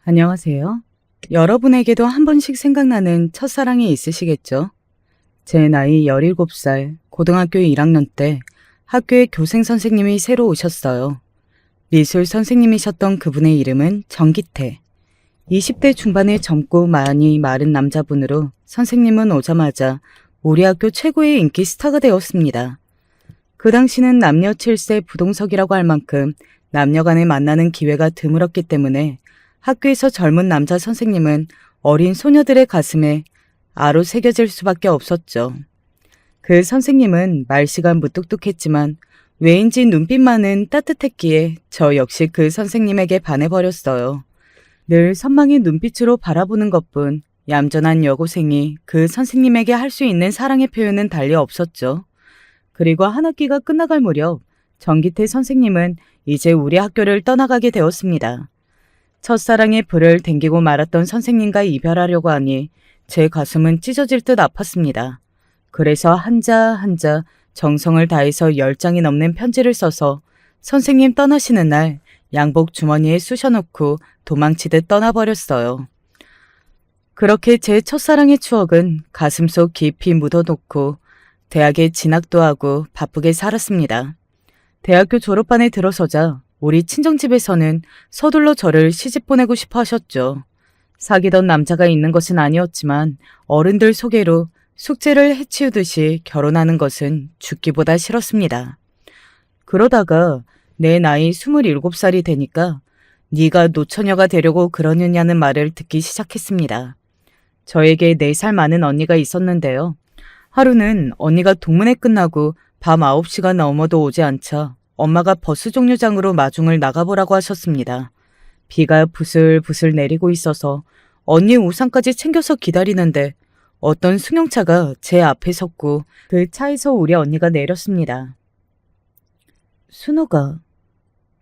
안녕하세요. 여러분에게도 한 번씩 생각나는 첫사랑이 있으시겠죠? 제 나이 17살, 고등학교 1학년 때 학교에 교생 선생님이 새로 오셨어요. 미술 선생님이셨던 그분의 이름은 정기태. 20대 중반의 젊고 많이 마른 남자분으로 선생님은 오자마자 우리 학교 최고의 인기 스타가 되었습니다. 그 당시는 남녀 7세 부동석이라고 할 만큼 남녀 간에 만나는 기회가 드물었기 때문에 학교에서 젊은 남자 선생님은 어린 소녀들의 가슴에 아로 새겨질 수밖에 없었죠. 그 선생님은 말씨가 무뚝뚝했지만 왜인지 눈빛만은 따뜻했기에 저 역시 그 선생님에게 반해버렸어요. 늘 선망의 눈빛으로 바라보는 것뿐 얌전한 여고생이 그 선생님에게 할 수 있는 사랑의 표현은 달리 없었죠. 그리고 한 학기가 끝나갈 무렵 정기태 선생님은 이제 우리 학교를 떠나가게 되었습니다. 첫사랑의 불을 댕기고 말았던 선생님과 이별하려고 하니 제 가슴은 찢어질 듯 아팠습니다. 그래서 한자 한자 정성을 다해서 10장이 넘는 편지를 써서 선생님 떠나시는 날 양복 주머니에 쑤셔놓고 도망치듯 떠나버렸어요. 그렇게 제 첫사랑의 추억은 가슴속 깊이 묻어놓고 대학에 진학도 하고 바쁘게 살았습니다. 대학교 졸업반에 들어서자 우리 친정집에서는 서둘러 저를 시집 보내고 싶어 하셨죠. 사귀던 남자가 있는 것은 아니었지만 어른들 소개로 숙제를 해치우듯이 결혼하는 것은 죽기보다 싫었습니다. 그러다가 내 나이 27살이 되니까 네가 노처녀가 되려고 그러느냐는 말을 듣기 시작했습니다. 저에게 4살 많은 언니가 있었는데요. 하루는 언니가 동문회 끝나고 밤 9시가 넘어도 오지 않자 엄마가 버스 종류장으로 마중을 나가보라고 하셨습니다. 비가 부슬부슬 내리고 있어서 언니 우산까지 챙겨서 기다리는데 어떤 승용차가 제 앞에 섰고 그 차에서 우리 언니가 내렸습니다. 순호가,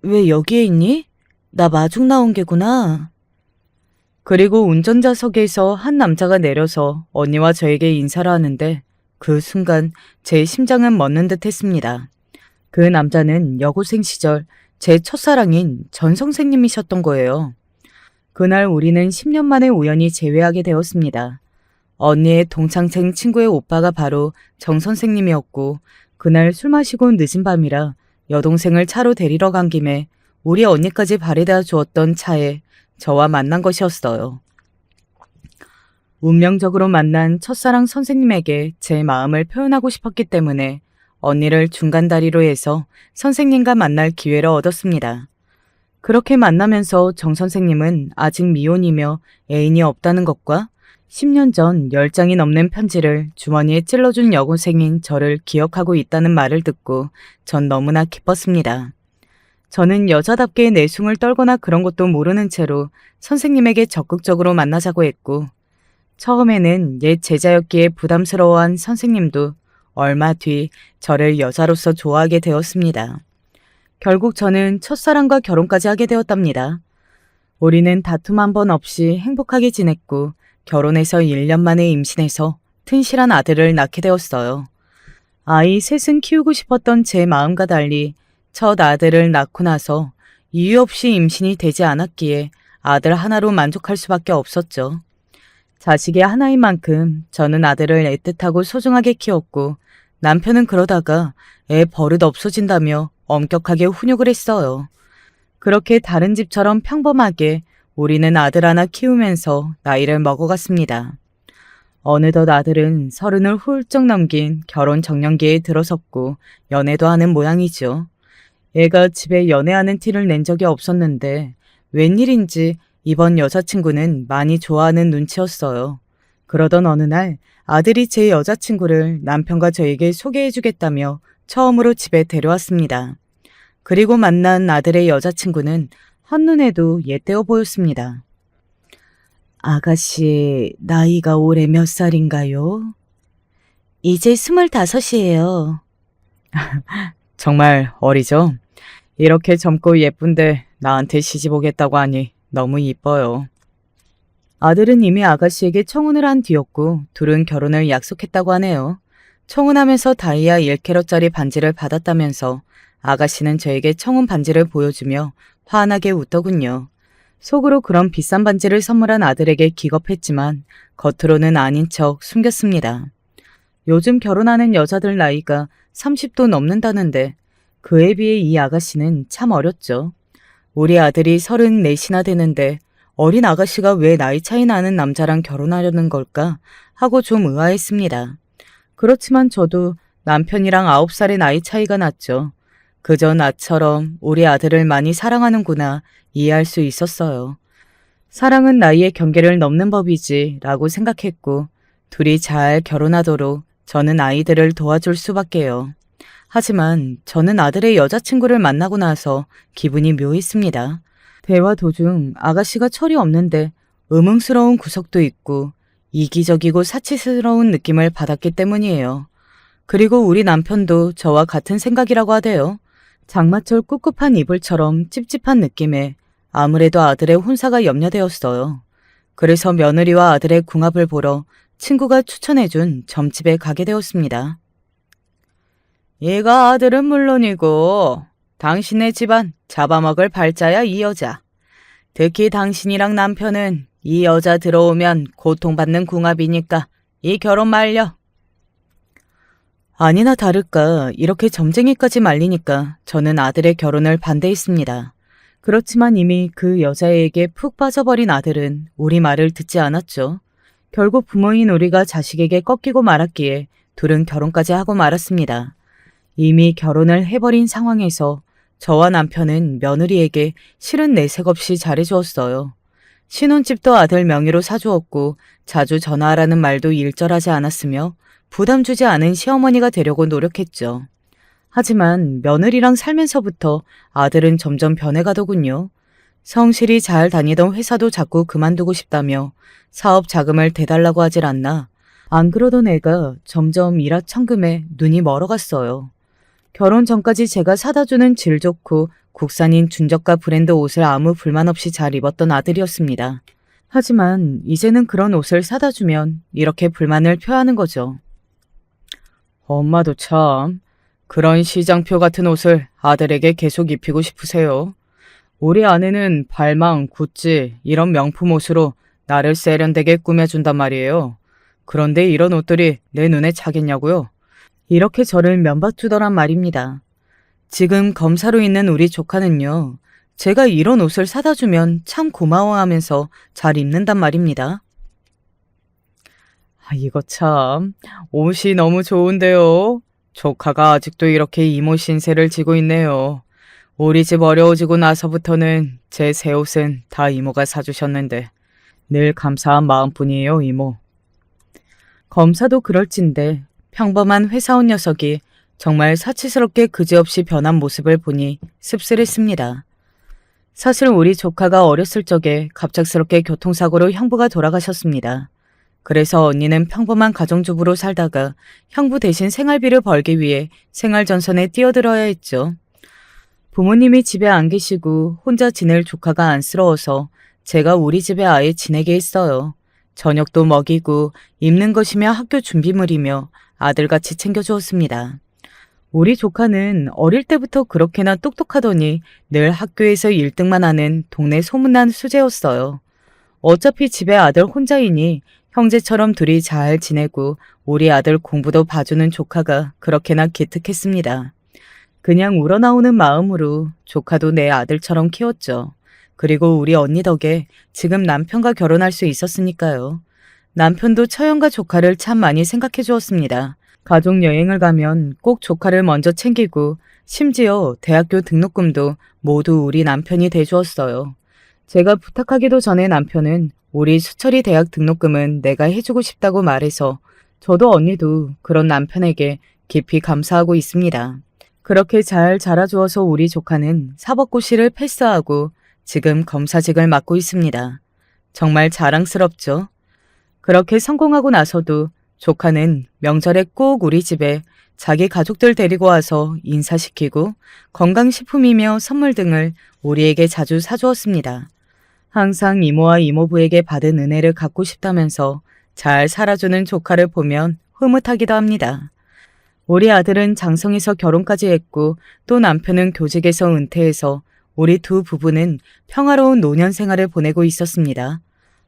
왜 여기에 있니? 나 마중 나온 게구나. 그리고 운전자석에서 한 남자가 내려서 언니와 저에게 인사를 하는데 그 순간 제 심장은 멎는 듯 했습니다. 그 남자는 여고생 시절 제 첫사랑인 전 선생님이셨던 거예요. 그날 우리는 10년 만에 우연히 재회하게 되었습니다. 언니의 동창생 친구의 오빠가 바로 정 선생님이었고 그날 술 마시고 늦은 밤이라 여동생을 차로 데리러 간 김에 우리 언니까지 바래다 주었던 차에 저와 만난 것이었어요. 운명적으로 만난 첫사랑 선생님에게 제 마음을 표현하고 싶었기 때문에 언니를 중간다리로 해서 선생님과 만날 기회를 얻었습니다. 그렇게 만나면서 정 선생님은 아직 미혼이며 애인이 없다는 것과 10년 전 10장이 넘는 편지를 주머니에 찔러준 여고생인 저를 기억하고 있다는 말을 듣고 전 너무나 기뻤습니다. 저는 여자답게 내숭을 떨거나 그런 것도 모르는 채로 선생님에게 적극적으로 만나자고 했고 처음에는 옛 제자였기에 부담스러워한 선생님도 얼마 뒤 저를 여자로서 좋아하게 되었습니다. 결국 저는 첫사랑과 결혼까지 하게 되었답니다. 우리는 다툼 한 번 없이 행복하게 지냈고 결혼해서 1년 만에 임신해서 튼실한 아들을 낳게 되었어요. 아이 셋은 키우고 싶었던 제 마음과 달리 첫 아들을 낳고 나서 이유 없이 임신이 되지 않았기에 아들 하나로 만족할 수밖에 없었죠. 자식이 하나인 만큼 저는 아들을 애틋하고 소중하게 키웠고 남편은 그러다가 애 버릇 없어진다며 엄격하게 훈육을 했어요. 그렇게 다른 집처럼 평범하게 우리는 아들 하나 키우면서 나이를 먹어갔습니다. 어느덧 아들은 30을 훌쩍 넘긴 결혼 정년기에 들어섰고 연애도 하는 모양이죠. 애가 집에 연애하는 티를 낸 적이 없었는데 웬일인지 이번 여자친구는 많이 좋아하는 눈치였어요. 그러던 어느 날 아들이 제 여자친구를 남편과 저에게 소개해주겠다며 처음으로 집에 데려왔습니다. 그리고 만난 아들의 여자친구는 한눈에도 예때어 보였습니다. 아가씨, 나이가 올해 몇 살인가요? 이제 25이에요. 정말 어리죠? 이렇게 젊고 예쁜데 나한테 시집 오겠다고 하니 너무 이뻐요. 아들은 이미 아가씨에게 청혼을 한 뒤였고 둘은 결혼을 약속했다고 하네요. 청혼하면서 다이아 1캐럿짜리 반지를 받았다면서 아가씨는 저에게 청혼 반지를 보여주며 환하게 웃더군요. 속으로 그런 비싼 반지를 선물한 아들에게 기겁했지만 겉으로는 아닌 척 숨겼습니다. 요즘 결혼하는 여자들 나이가 30도 넘는다는데 그에 비해 이 아가씨는 참 어렸죠. 우리 아들이 34이나 되는데 어린 아가씨가 왜 나이 차이 나는 남자랑 결혼하려는 걸까 하고 좀 의아했습니다. 그렇지만 저도 남편이랑 9살의 나이 차이가 났죠. 그저 나처럼 우리 아들을 많이 사랑하는구나 이해할 수 있었어요. 사랑은 나이의 경계를 넘는 법이지 라고 생각했고 둘이 잘 결혼하도록 저는 아이들을 도와줄 수밖에요. 하지만 저는 아들의 여자친구를 만나고 나서 기분이 묘했습니다. 대화 도중 아가씨가 철이 없는데 의문스러운 구석도 있고 이기적이고 사치스러운 느낌을 받았기 때문이에요. 그리고 우리 남편도 저와 같은 생각이라고 하대요. 장마철 꿉꿉한 이불처럼 찝찝한 느낌에 아무래도 아들의 혼사가 염려되었어요. 그래서 며느리와 아들의 궁합을 보러 친구가 추천해준 점집에 가게 되었습니다. 얘가 아들은 물론이고 당신의 집안 잡아먹을 발자야 이 여자. 특히 당신이랑 남편은 이 여자 들어오면 고통받는 궁합이니까 이 결혼 말려. 아니나 다를까 이렇게 점쟁이까지 말리니까 저는 아들의 결혼을 반대했습니다. 그렇지만 이미 그 여자에게 푹 빠져버린 아들은 우리 말을 듣지 않았죠. 결국 부모인 우리가 자식에게 꺾이고 말았기에 둘은 결혼까지 하고 말았습니다. 이미 결혼을 해버린 상황에서 저와 남편은 며느리에게 실은 내색 없이 잘해주었어요. 신혼집도 아들 명의로 사주었고 자주 전화하라는 말도 일절하지 않았으며 부담 주지 않은 시어머니가 되려고 노력했죠. 하지만 며느리랑 살면서부터 아들은 점점 변해가더군요. 성실히 잘 다니던 회사도 자꾸 그만두고 싶다며 사업 자금을 대달라고 하질 않나. 안 그러던 애가 점점 일하천금에 눈이 멀어갔어요. 결혼 전까지 제가 사다주는 질 좋고 국산인 준저가 브랜드 옷을 아무 불만 없이 잘 입었던 아들이었습니다. 하지만 이제는 그런 옷을 사다주면 이렇게 불만을 표하는 거죠. 엄마도 참 그런 시장표 같은 옷을 아들에게 계속 입히고 싶으세요. 우리 아내는 발망, 구찌 이런 명품 옷으로 나를 세련되게 꾸며준단 말이에요. 그런데 이런 옷들이 내 눈에 차겠냐고요? 이렇게 저를 면박주더란 말입니다. 지금 검사로 있는 우리 조카는요. 제가 이런 옷을 사다 주면 참 고마워하면서 잘 입는단 말입니다. 이거 참 옷이 너무 좋은데요. 조카가 아직도 이렇게 이모 신세를 지고 있네요. 우리 집 어려워지고 나서부터는 제 새 옷은 다 이모가 사주셨는데 늘 감사한 마음뿐이에요, 이모. 검사도 그럴진데 평범한 회사원 녀석이 정말 사치스럽게 그지없이 변한 모습을 보니 씁쓸했습니다. 사실 우리 조카가 어렸을 적에 갑작스럽게 교통사고로 형부가 돌아가셨습니다. 그래서 언니는 평범한 가정주부로 살다가 형부 대신 생활비를 벌기 위해 생활전선에 뛰어들어야 했죠. 부모님이 집에 안 계시고 혼자 지낼 조카가 안쓰러워서 제가 우리 집에 아예 지내게 했어요. 저녁도 먹이고 입는 것이며 학교 준비물이며 아들같이 챙겨주었습니다. 우리 조카는 어릴 때부터 그렇게나 똑똑하더니 늘 학교에서 1등만 하는 동네 소문난 수재였어요. 어차피 집에 아들 혼자이니 형제처럼 둘이 잘 지내고 우리 아들 공부도 봐주는 조카가 그렇게나 기특했습니다. 그냥 우러나오는 마음으로 조카도 내 아들처럼 키웠죠. 그리고 우리 언니 덕에 지금 남편과 결혼할 수 있었으니까요. 남편도 처형과 조카를 참 많이 생각해 주었습니다. 가족 여행을 가면 꼭 조카를 먼저 챙기고 심지어 대학교 등록금도 모두 우리 남편이 대주었어요. 제가 부탁하기도 전에 남편은 우리 수철이 대학 등록금은 내가 해주고 싶다고 말해서 저도 언니도 그런 남편에게 깊이 감사하고 있습니다. 그렇게 잘 자라주어서 우리 조카는 사법고시를 패스하고 지금 검사직을 맡고 있습니다. 정말 자랑스럽죠? 그렇게 성공하고 나서도 조카는 명절에 꼭 우리 집에 자기 가족들 데리고 와서 인사시키고 건강식품이며 선물 등을 우리에게 자주 사주었습니다. 항상 이모와 이모부에게 받은 은혜를 갚고 싶다면서 잘 살아주는 조카를 보면 흐뭇하기도 합니다. 우리 아들은 장성에서 결혼까지 했고 또 남편은 교직에서 은퇴해서 우리 두 부부는 평화로운 노년 생활을 보내고 있었습니다.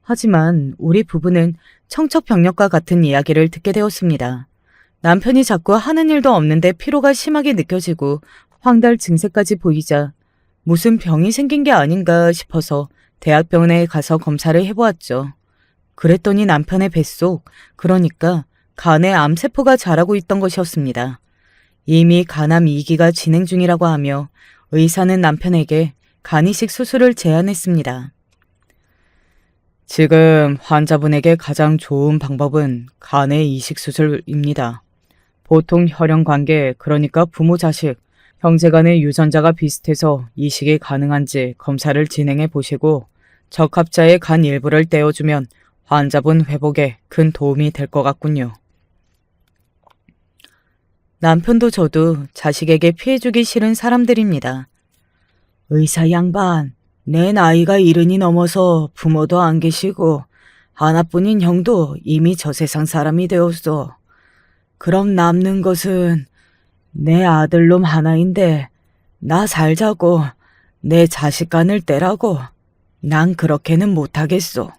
하지만 우리 부부는 청첩병력과 같은 이야기를 듣게 되었습니다. 남편이 자꾸 하는 일도 없는데 피로가 심하게 느껴지고 황달 증세까지 보이자 무슨 병이 생긴 게 아닌가 싶어서 대학병원에 가서 검사를 해보았죠. 그랬더니 남편의 뱃속, 그러니까 간에 암세포가 자라고 있던 것이었습니다. 이미 간암 2기가 진행 중이라고 하며 의사는 남편에게 간이식 수술을 제안했습니다. 지금 환자분에게 가장 좋은 방법은 간의 이식 수술입니다. 보통 혈연 관계, 그러니까 부모 자식, 형제 간의 유전자가 비슷해서 이식이 가능한지 검사를 진행해 보시고 적합자의 간 일부를 떼어주면 환자분 회복에 큰 도움이 될 것 같군요. 남편도 저도 자식에게 피해주기 싫은 사람들입니다. 의사 양반, 내 나이가 70이 넘어서 부모도 안 계시고 하나뿐인 형도 이미 저 세상 사람이 되었어. 그럼 남는 것은 내 아들놈 하나인데 나 살자고 내 자식 간을 떼라고. 난 그렇게는 못하겠소.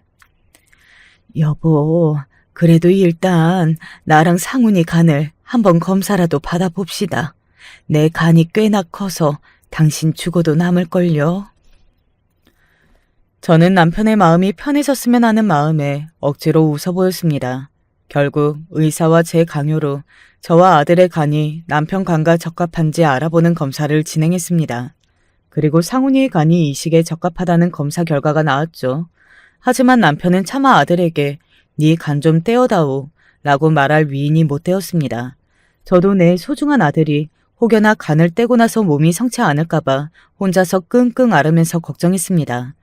여보, 그래도 일단 나랑 상훈이 간을 한번 검사라도 받아봅시다. 내 간이 꽤나 커서 당신 죽어도 남을걸요. 저는 남편의 마음이 편해졌으면 하는 마음에 억지로 웃어 보였습니다. 결국 의사와 제 강요로 저와 아들의 간이 남편 간과 적합한지 알아보는 검사를 진행했습니다. 그리고 상훈이의 간이 이식에 적합하다는 검사 결과가 나왔죠. 하지만 남편은 차마 아들에게 네 간 좀 떼어다오 라고 말할 위인이 못 되었습니다. 저도 내 소중한 아들이 혹여나 간을 떼고 나서 몸이 성치 않을까봐 혼자서 끙끙 앓으면서 걱정했습니다.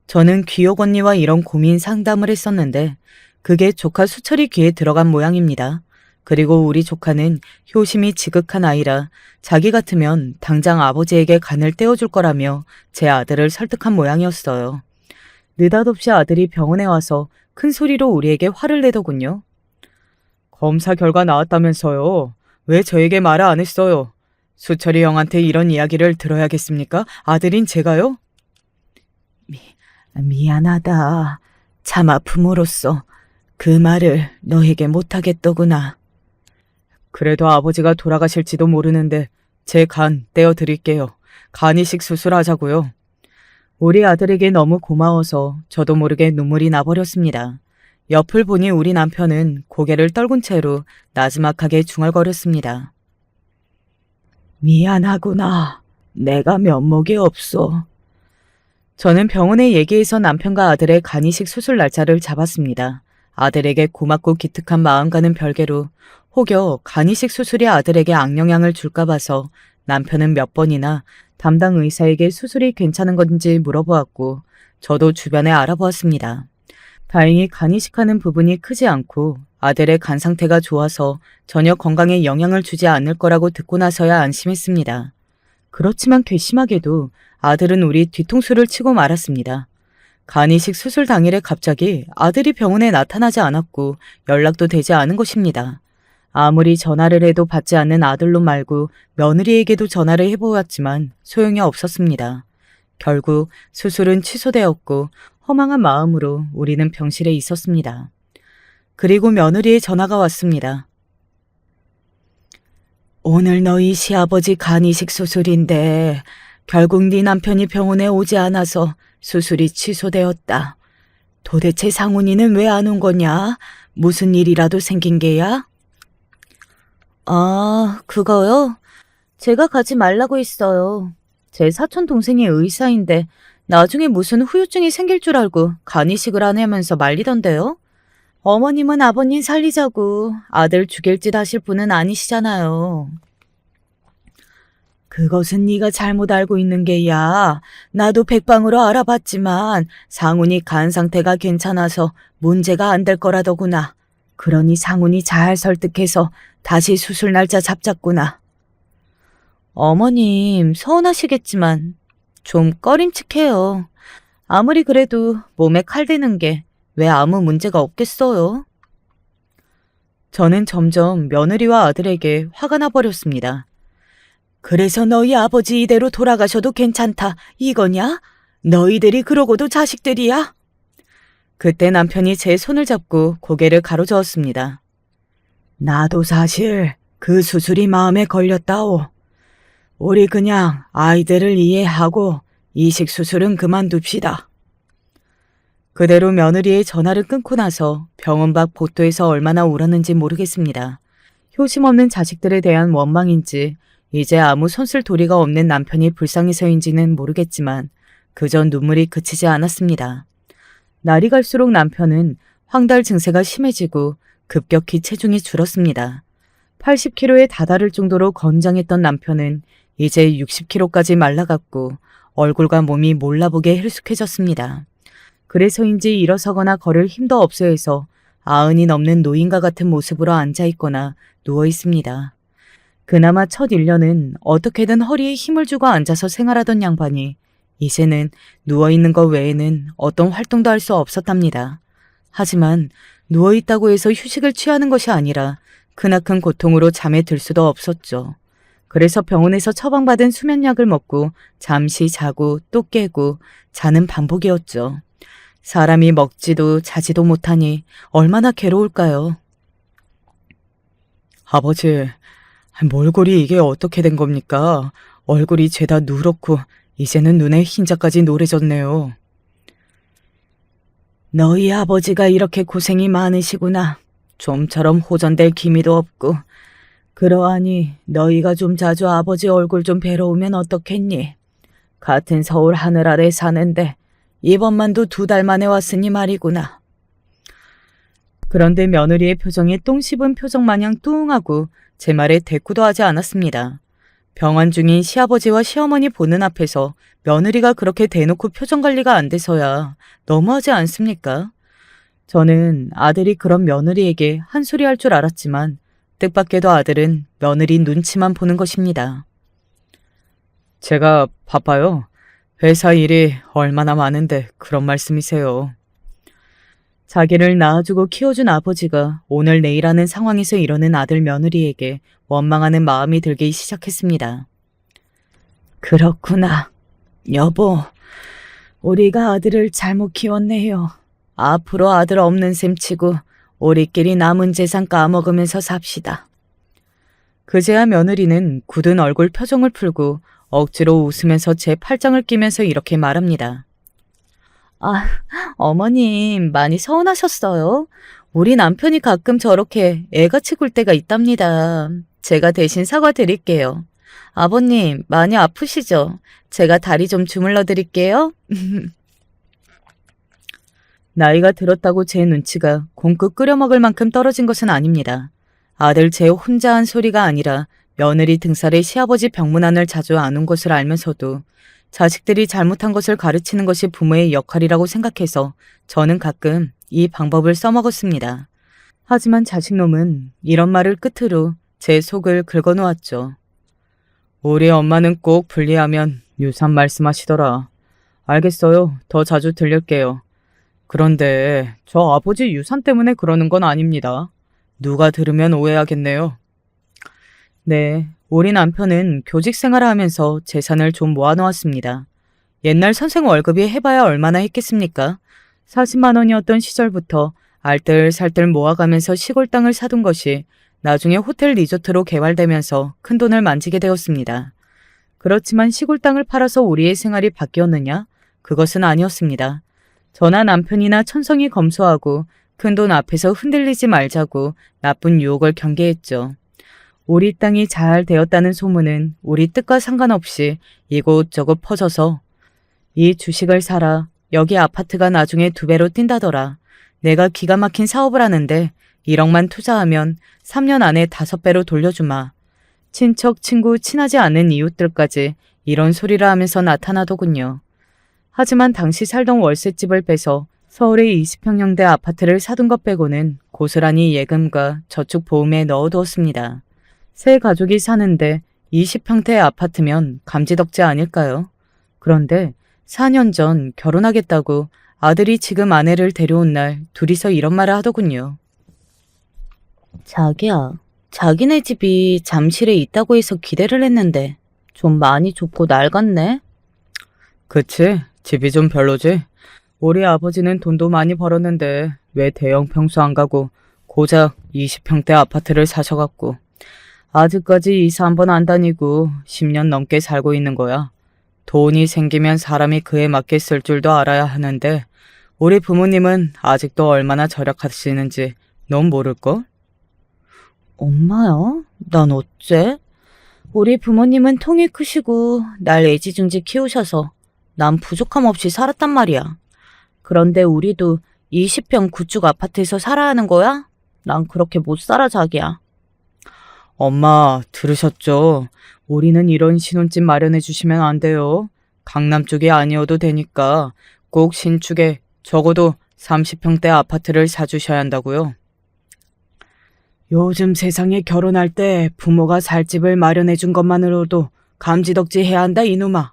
저는 귀옥 언니와 이런 고민 상담을 했었는데 그게 조카 수철이 귀에 들어간 모양입니다. 그리고 우리 조카는 효심이 지극한 아이라 자기 같으면 당장 아버지에게 간을 떼어줄 거라며 제 아들을 설득한 모양이었어요. 느닷없이 아들이 병원에 와서 큰 소리로 우리에게 화를 내더군요. 검사 결과 나왔다면서요. 왜 저에게 말을 안 했어요? 수철이 형한테 이런 이야기를 들어야겠습니까? 아들인 제가요? 미안하다. 차마 부모로서 그 말을 너에게 못하겠더구나. 그래도 아버지가 돌아가실지도 모르는데 제 간 떼어드릴게요. 간이식 수술하자고요. 우리 아들에게 너무 고마워서 저도 모르게 눈물이 나버렸습니다. 옆을 보니 우리 남편은 고개를 떨군 채로 나지막하게 중얼거렸습니다. 미안하구나. 내가 면목이 없어. 저는 병원에 얘기해서 남편과 아들의 간이식 수술 날짜를 잡았습니다. 아들에게 고맙고 기특한 마음과는 별개로 혹여 간이식 수술이 아들에게 악영향을 줄까 봐서 남편은 몇 번이나 담당 의사에게 수술이 괜찮은 건지 물어보았고 저도 주변에 알아보았습니다. 다행히 간이식하는 부분이 크지 않고 아들의 간 상태가 좋아서 전혀 건강에 영향을 주지 않을 거라고 듣고 나서야 안심했습니다. 그렇지만 괘씸하게도 아들은 우리 뒤통수를 치고 말았습니다. 간이식 수술 당일에 갑자기 아들이 병원에 나타나지 않았고 연락도 되지 않은 것입니다. 아무리 전화를 해도 받지 않는 아들놈 말고 며느리에게도 전화를 해보았지만 소용이 없었습니다. 결국 수술은 취소되었고 허망한 마음으로 우리는 병실에 있었습니다. 그리고 며느리의 전화가 왔습니다. 오늘 너희 시아버지 간이식 수술인데 결국 네 남편이 병원에 오지 않아서 수술이 취소되었다. 도대체 상훈이는 왜 안 온 거냐? 무슨 일이라도 생긴 게야? 아, 그거요? 제가 가지 말라고 했어요. 제 사촌 동생이 의사인데 나중에 무슨 후유증이 생길 줄 알고 간이식을 하냐면서 말리던데요. 어머님은 아버님 살리자고 아들 죽일 짓 하실 분은 아니시잖아요. 그것은 네가 잘못 알고 있는 게야. 나도 백방으로 알아봤지만 상훈이 간 상태가 괜찮아서 문제가 안 될 거라더구나. 그러니 상훈이 잘 설득해서 다시 수술 날짜 잡자꾸나. 어머님 서운하시겠지만 좀 꺼림칙해요. 아무리 그래도 몸에 칼 대는 게 왜 아무 문제가 없겠어요? 저는 점점 며느리와 아들에게 화가 나버렸습니다. 그래서 너희 아버지 이대로 돌아가셔도 괜찮다, 이거냐? 너희들이 그러고도 자식들이야? 그때 남편이 제 손을 잡고 고개를 가로저었습니다. 나도 사실 그 수술이 마음에 걸렸다오. 우리 그냥 아이들을 이해하고 이식 수술은 그만둡시다. 그대로 며느리의 전화를 끊고 나서 병원 밖 복도에서 얼마나 울었는지 모르겠습니다. 효심 없는 자식들에 대한 원망인지 이제 아무 손쓸 도리가 없는 남편이 불쌍해서인지는 모르겠지만 그저 눈물이 그치지 않았습니다. 날이 갈수록 남편은 황달 증세가 심해지고 급격히 체중이 줄었습니다. 80kg에 다다를 정도로 건장했던 남편은 이제 60kg까지 말라갔고 얼굴과 몸이 몰라보게 her숙해졌습니다. 그래서인지 일어서거나 걸을 힘도 없어 해서 90이 넘는 노인과 같은 모습으로 앉아있거나 누워있습니다. 그나마 첫 1년은 어떻게든 허리에 힘을 주고 앉아서 생활하던 양반이 이제는 누워있는 것 외에는 어떤 활동도 할 수 없었답니다. 하지만 누워있다고 해서 휴식을 취하는 것이 아니라 크나큰 고통으로 잠에 들 수도 없었죠. 그래서 병원에서 처방받은 수면약을 먹고 잠시 자고 또 깨고 자는 반복이었죠. 사람이 먹지도 자지도 못하니 얼마나 괴로울까요? 아버지, 몰골이 이게 어떻게 된 겁니까? 얼굴이 죄다 누렇고 이제는 눈에 흰자까지 노래졌네요. 너희 아버지가 이렇게 고생이 많으시구나. 좀처럼 호전될 기미도 없고. 그러하니 너희가 좀 자주 아버지 얼굴 좀 뵈러 오면 어떻겠니? 같은 서울 하늘 아래 사는데 이번만도 2달 만에 왔으니 말이구나. 그런데 며느리의 표정이 똥 씹은 표정 마냥 뚱하고 제 말에 대꾸도 하지 않았습니다. 병환 중인 시아버지와 시어머니 보는 앞에서 며느리가 그렇게 대놓고 표정 관리가 안 돼서야 너무하지 않습니까? 저는 아들이 그런 며느리에게 한 소리 할 줄 알았지만 뜻밖에도 아들은 며느리 눈치만 보는 것입니다. 제가 바빠요. 회사 일이 얼마나 많은데 그런 말씀이세요. 자기를 낳아주고 키워준 아버지가 오늘 내일 하는 상황에서 이러는 아들 며느리에게 원망하는 마음이 들기 시작했습니다. 그렇구나. 여보, 우리가 아들을 잘못 키웠네요. 앞으로 아들 없는 셈 치고 우리끼리 남은 재산 까먹으면서 삽시다. 그제야 며느리는 굳은 얼굴 표정을 풀고 억지로 웃으면서 제 팔짱을 끼면서 이렇게 말합니다. 아, 어머님 많이 서운하셨어요. 우리 남편이 가끔 저렇게 애같이 굴 때가 있답니다. 제가 대신 사과드릴게요. 아버님 많이 아프시죠? 제가 다리 좀 주물러 드릴게요. 나이가 들었다고 제 눈치가 곰국 끓여 먹을 만큼 떨어진 것은 아닙니다. 아들 제 혼자 한 소리가 아니라 며느리 등살에 시아버지 병문안을 자주 안 온 것을 알면서도 자식들이 잘못한 것을 가르치는 것이 부모의 역할이라고 생각해서 저는 가끔 이 방법을 써먹었습니다. 하지만 자식놈은 이런 말을 끝으로 제 속을 긁어놓았죠. 우리 엄마는 꼭 분리하면 유산 말씀하시더라. 알겠어요. 더 자주 들릴게요. 그런데 저 아버지 유산 때문에 그러는 건 아닙니다. 누가 들으면 오해하겠네요. 네, 우리 남편은 교직 생활을 하면서 재산을 좀 모아놓았습니다. 옛날 선생 월급이 해봐야 얼마나 했겠습니까? 40만 원이었던 시절부터 알뜰살뜰 모아가면서 시골 땅을 사둔 것이 나중에 호텔 리조트로 개발되면서 큰돈을 만지게 되었습니다. 그렇지만 시골 땅을 팔아서 우리의 생활이 바뀌었느냐? 그것은 아니었습니다. 저나 남편이나 천성이 검소하고 큰돈 앞에서 흔들리지 말자고 나쁜 유혹을 경계했죠. 우리 땅이 잘 되었다는 소문은 우리 뜻과 상관없이 이곳저곳 퍼져서 이 주식을 사라. 여기 아파트가 나중에 2배로 뛴다더라. 내가 기가 막힌 사업을 하는데 1억만 투자하면 3년 안에 5배로 돌려주마. 친척, 친구, 친하지 않은 이웃들까지 이런 소리를 하면서 나타나더군요. 하지만 당시 살던 월세집을 빼서 서울의 20평형대 아파트를 사둔 것 빼고는 고스란히 예금과 저축보험에 넣어두었습니다. 세 가족이 사는데 20평대 아파트면 감지덕지 아닐까요? 그런데 4년 전 결혼하겠다고 아들이 지금 아내를 데려온 날 둘이서 이런 말을 하더군요. 자기야, 자기네 집이 잠실에 있다고 해서 기대를 했는데 좀 많이 좁고 낡았네. 그치, 집이 좀 별로지. 우리 아버지는 돈도 많이 벌었는데 왜 대형 평수 안 가고 고작 20평대 아파트를 사셔갖고 아직까지 이사 한 번 안 다니고 10년 넘게 살고 있는 거야. 돈이 생기면 사람이 그에 맞게 쓸 줄도 알아야 하는데 우리 부모님은 아직도 얼마나 절약하시는지 넌 모를걸? 엄마야? 난 어째? 우리 부모님은 통이 크시고 날 애지중지 키우셔서 난 부족함 없이 살았단 말이야. 그런데 우리도 20평 구축 아파트에서 살아야 하는 거야? 난 그렇게 못 살아, 자기야. 엄마, 들으셨죠? 우리는 이런 신혼집 마련해 주시면 안 돼요. 강남 쪽이 아니어도 되니까 꼭 신축에 적어도 30평대 아파트를 사주셔야 한다고요. 요즘 세상에 결혼할 때 부모가 살 집을 마련해 준 것만으로도 감지덕지 해야 한다, 이놈아.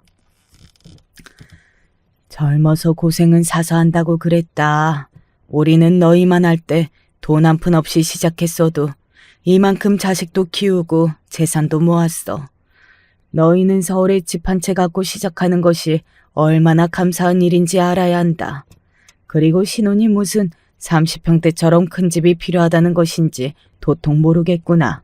젊어서 고생은 사서 한다고 그랬다. 우리는 너희만 할 때 돈 한 푼 없이 시작했어도 이만큼 자식도 키우고 재산도 모았어. 너희는 서울에 집 한 채 갖고 시작하는 것이 얼마나 감사한 일인지 알아야 한다. 그리고 신혼이 무슨 30평대처럼 큰 집이 필요하다는 것인지 도통 모르겠구나.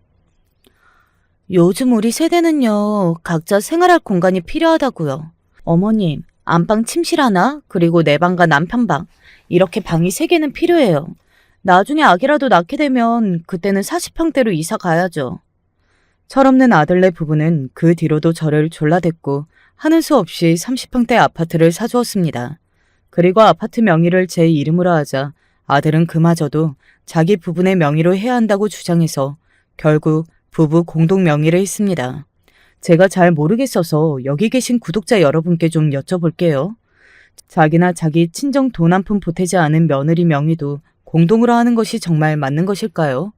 요즘 우리 세대는요, 각자 생활할 공간이 필요하다고요. 어머님, 안방 침실 하나, 그리고 내 방과 남편 방, 이렇게 방이 3개는 필요해요. 나중에 아기라도 낳게 되면 그때는 40평대로 이사 가야죠. 철없는 아들네 부부는 그 뒤로도 저를 졸라댔고 하는 수 없이 30평대 아파트를 사주었습니다. 그리고 아파트 명의를 제 이름으로 하자 아들은 그마저도 자기 부분의 명의로 해야 한다고 주장해서 결국 부부 공동 명의를 했습니다. 제가 잘 모르겠어서 여기 계신 구독자 여러분께 좀 여쭤볼게요. 자기나 자기 친정 돈 한 푼 보태지 않은 며느리 명의도 공동으로 하는 것이 정말 맞는 것일까요?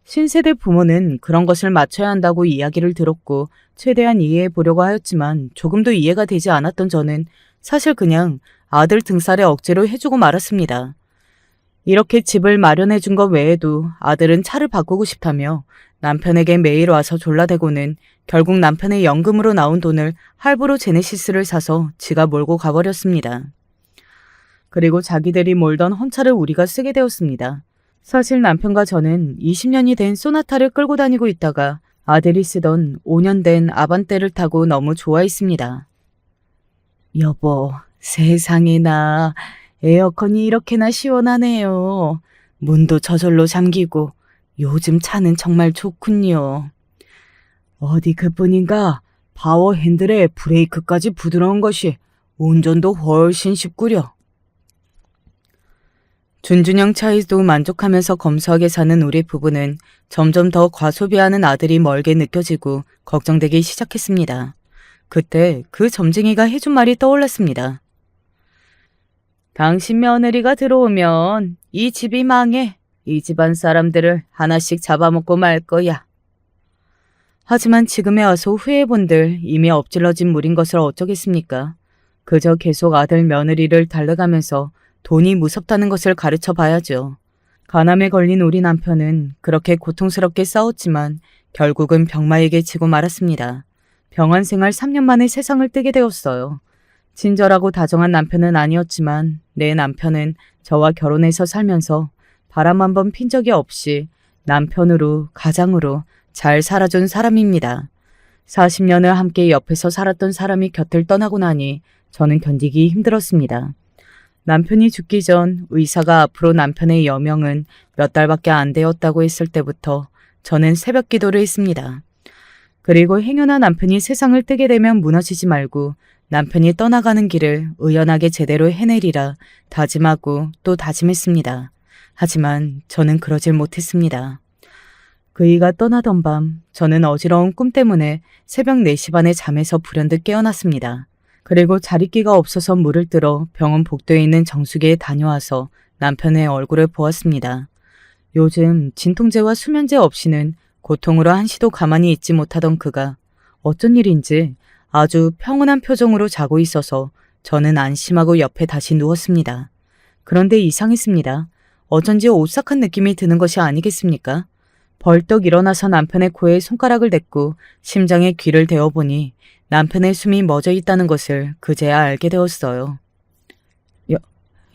신세대 부모는 그런 것을 맞춰야 한다고 이야기를 들었고 최대한 이해해 보려고 하였지만 조금도 이해가 되지 않았던 저는 사실 그냥 아들 등살에 억지로 해주고 말았습니다. 이렇게 집을 마련해 준 것 외에도 아들은 차를 바꾸고 싶다며 남편에게 매일 와서 졸라대고는 결국 남편의 연금으로 나온 돈을 할부로 제네시스를 사서 지가 몰고 가버렸습니다. 그리고 자기들이 몰던 헌차를 우리가 쓰게 되었습니다. 사실 남편과 저는 20년이 된 소나타를 끌고 다니고 있다가 아들이 쓰던 5년 된 아반떼를 타고 너무 좋아했습니다. 여보, 세상에나 에어컨이 이렇게나 시원하네요. 문도 저절로 잠기고 요즘 차는 정말 좋군요. 어디 그뿐인가 파워 핸들에 브레이크까지 부드러운 것이 운전도 훨씬 쉽구려. 준준형 차에도 만족하면서 검소하게 사는 우리 부부는 점점 더 과소비하는 아들이 멀게 느껴지고 걱정되기 시작했습니다. 그때 그 점쟁이가 해준 말이 떠올랐습니다. 당신 며느리가 들어오면 이 집이 망해. 이 집안 사람들을 하나씩 잡아먹고 말 거야. 하지만 지금에 와서 후회해본들 이미 엎질러진 물인 것을 어쩌겠습니까? 그저 계속 아들 며느리를 달래가면서 돈이 무섭다는 것을 가르쳐 봐야죠. 간암에 걸린 우리 남편은 그렇게 고통스럽게 싸웠지만 결국은 병마에게 지고 말았습니다. 병원 생활 3년 만에 세상을 뜨게 되었어요. 친절하고 다정한 남편은 아니었지만 내 남편은 저와 결혼해서 살면서 바람 한 번 핀 적이 없이 남편으로 가장으로 잘 살아준 사람입니다. 40년을 함께 옆에서 살았던 사람이 곁을 떠나고 나니 저는 견디기 힘들었습니다. 남편이 죽기 전 의사가 앞으로 남편의 여명은 몇 달밖에 안 되었다고 했을 때부터 저는 새벽 기도를 했습니다. 그리고 행여나 남편이 세상을 뜨게 되면 무너지지 말고 남편이 떠나가는 길을 의연하게 제대로 해내리라 다짐하고 또 다짐했습니다. 하지만 저는 그러질 못했습니다. 그이가 떠나던 밤 저는 어지러운 꿈 때문에 새벽 4시 반에 잠에서 불현듯 깨어났습니다. 그리고 자리끼가 없어서 물을 들어 병원 복도에 있는 정수기에 다녀와서 남편의 얼굴을 보았습니다. 요즘 진통제와 수면제 없이는 고통으로 한시도 가만히 있지 못하던 그가 어쩐 일인지 아주 평온한 표정으로 자고 있어서 저는 안심하고 옆에 다시 누웠습니다. 그런데 이상했습니다. 어쩐지 오싹한 느낌이 드는 것이 아니겠습니까? 벌떡 일어나서 남편의 코에 손가락을 댔고 심장에 귀를 대어보니 남편의 숨이 멎어 있다는 것을 그제야 알게 되었어요.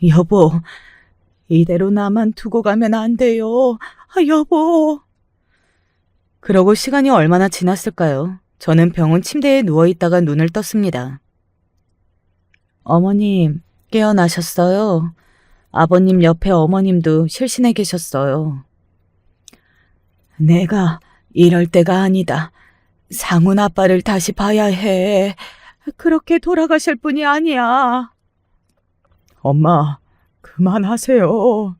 여보, 이대로 나만 두고 가면 안 돼요. 여보. 그러고 시간이 얼마나 지났을까요? 저는 병원 침대에 누워있다가 눈을 떴습니다. 어머님, 깨어나셨어요? 아버님 옆에 어머님도 실신해 계셨어요. 내가 이럴 때가 아니다. 상훈 아빠를 다시 봐야 해. 그렇게 돌아가실 분이 아니야. 엄마, 그만하세요.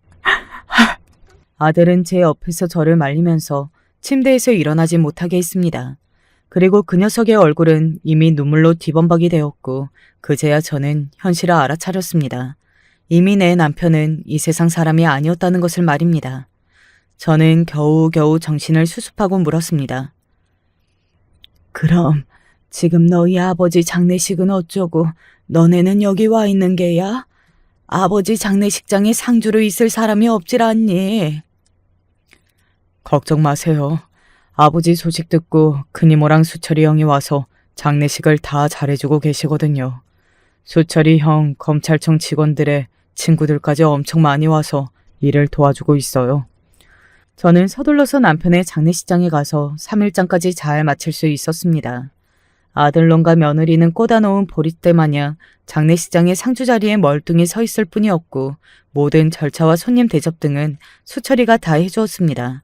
아들은 제 옆에서 저를 말리면서 침대에서 일어나지 못하게 했습니다. 그리고 그 녀석의 얼굴은 이미 눈물로 뒤범벅이 되었고 그제야 저는 현실을 알아차렸습니다. 이미 내 남편은 이 세상 사람이 아니었다는 것을 말입니다. 저는 겨우겨우 정신을 수습하고 물었습니다. 그럼 지금 너희 아버지 장례식은 어쩌고 너네는 여기 와 있는 게야? 아버지 장례식장에 상주로 있을 사람이 없질 않니? 걱정 마세요. 아버지 소식 듣고 큰이모랑 수철이 형이 와서 장례식을 다 잘해주고 계시거든요. 수철이 형 검찰청 직원들의 친구들까지 엄청 많이 와서 일을 도와주고 있어요. 저는 서둘러서 남편의 장례식장에 가서 3일장까지 잘 마칠 수 있었습니다. 아들놈과 며느리는 꽂아놓은 보릿대 마냥 장례식장의 상주 자리에 멀뚱히 서 있을 뿐이었고 모든 절차와 손님 대접 등은 수철이가 다 해주었습니다.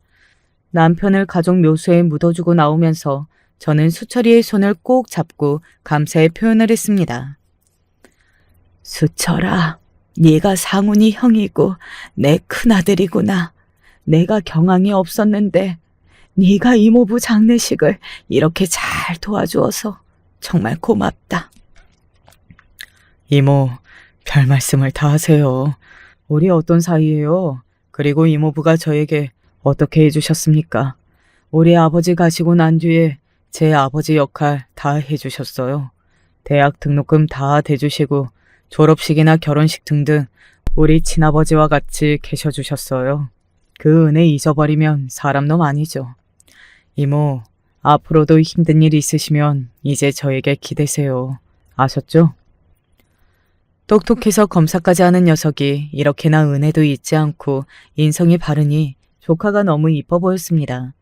남편을 가족 묘소에 묻어주고 나오면서 저는 수철이의 손을 꼭 잡고 감사의 표현을 했습니다. 수철아, 네가 상훈이 형이고 내 큰아들이구나. 내가 경황이 없었는데 네가 이모부 장례식을 이렇게 잘 도와주어서 정말 고맙다. 이모, 별 말씀을 다 하세요. 우리 어떤 사이예요? 그리고 이모부가 저에게 어떻게 해주셨습니까? 우리 아버지 가시고 난 뒤에 제 아버지 역할 다 해주셨어요. 대학 등록금 다 대주시고 졸업식이나 결혼식 등등 우리 친아버지와 같이 계셔주셨어요. 그 은혜 잊어버리면 사람놈 아니죠. 이모, 앞으로도 힘든 일 있으시면 이제 저에게 기대세요. 아셨죠? 똑똑해서 검사까지 하는 녀석이 이렇게나 은혜도 잊지 않고 인성이 바르니 조카가 너무 이뻐 보였습니다.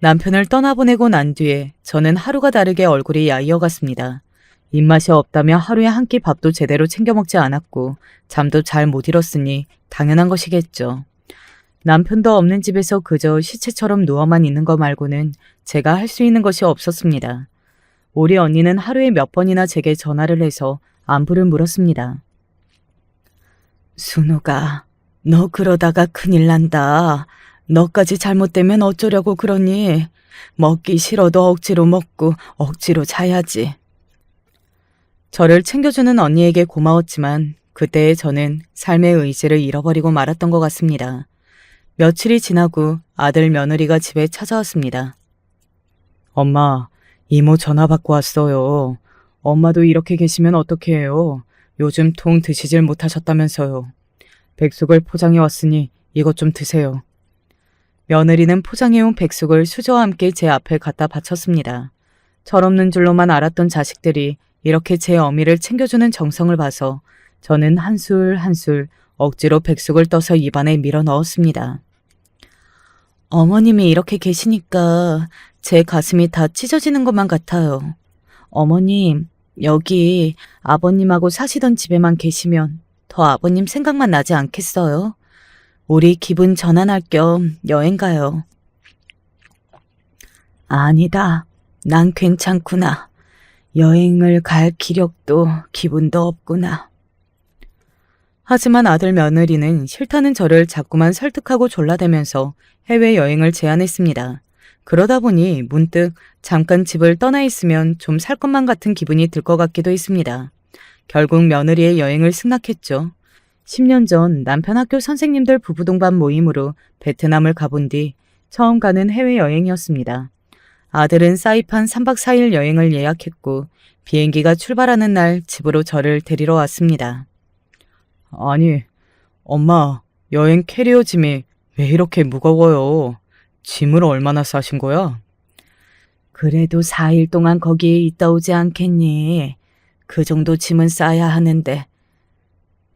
남편을 떠나보내고 난 뒤에 저는 하루가 다르게 얼굴이 야위어갔습니다. 입맛이 없다며 하루에 한 끼 밥도 제대로 챙겨 먹지 않았고 잠도 잘 못 이뤘으니 당연한 것이겠죠. 남편도 없는 집에서 그저 시체처럼 누워만 있는 거 말고는 제가 할 수 있는 것이 없었습니다. 우리 언니는 하루에 몇 번이나 제게 전화를 해서 안부를 물었습니다. 순우가, 너 그러다가 큰일 난다. 너까지 잘못되면 어쩌려고 그러니? 먹기 싫어도 억지로 먹고 억지로 자야지. 저를 챙겨주는 언니에게 고마웠지만 그때의 저는 삶의 의지를 잃어버리고 말았던 것 같습니다. 며칠이 지나고 아들 며느리가 집에 찾아왔습니다. 엄마, 이모 전화 받고 왔어요. 엄마도 이렇게 계시면 어떻게 해요? 요즘 통 드시질 못하셨다면서요. 백숙을 포장해 왔으니 이것 좀 드세요. 며느리는 포장해온 백숙을 수저와 함께 제 앞에 갖다 바쳤습니다. 철없는 줄로만 알았던 자식들이 이렇게 제 어미를 챙겨주는 정성을 봐서 저는 한술 한술 억지로 백숙을 떠서 입안에 밀어 넣었습니다. 어머님이 이렇게 계시니까 제 가슴이 다 찢어지는 것만 같아요. 어머님, 여기 아버님하고 사시던 집에만 계시면 더 아버님 생각만 나지 않겠어요? 우리 기분 전환할 겸 여행 가요. 아니다. 난 괜찮구나. 여행을 갈 기력도 기분도 없구나. 하지만 아들 며느리는 싫다는 저를 자꾸만 설득하고 졸라대면서 해외여행을 제안했습니다. 그러다 보니 문득 잠깐 집을 떠나 있으면 좀 살 것만 같은 기분이 들 것 같기도 했습니다. 결국 며느리의 여행을 승낙했죠. 10년 전 남편 학교 선생님들 부부 동반 모임으로 베트남을 가본 뒤 처음 가는 해외여행이었습니다. 아들은 사이판 3박 4일 여행을 예약했고 비행기가 출발하는 날 집으로 저를 데리러 왔습니다. 아니, 엄마, 여행 캐리어 짐이 왜 이렇게 무거워요? 짐을 얼마나 싸신 거야? 그래도 4일 동안 거기에 있다 오지 않겠니? 그 정도 짐은 싸야 하는데.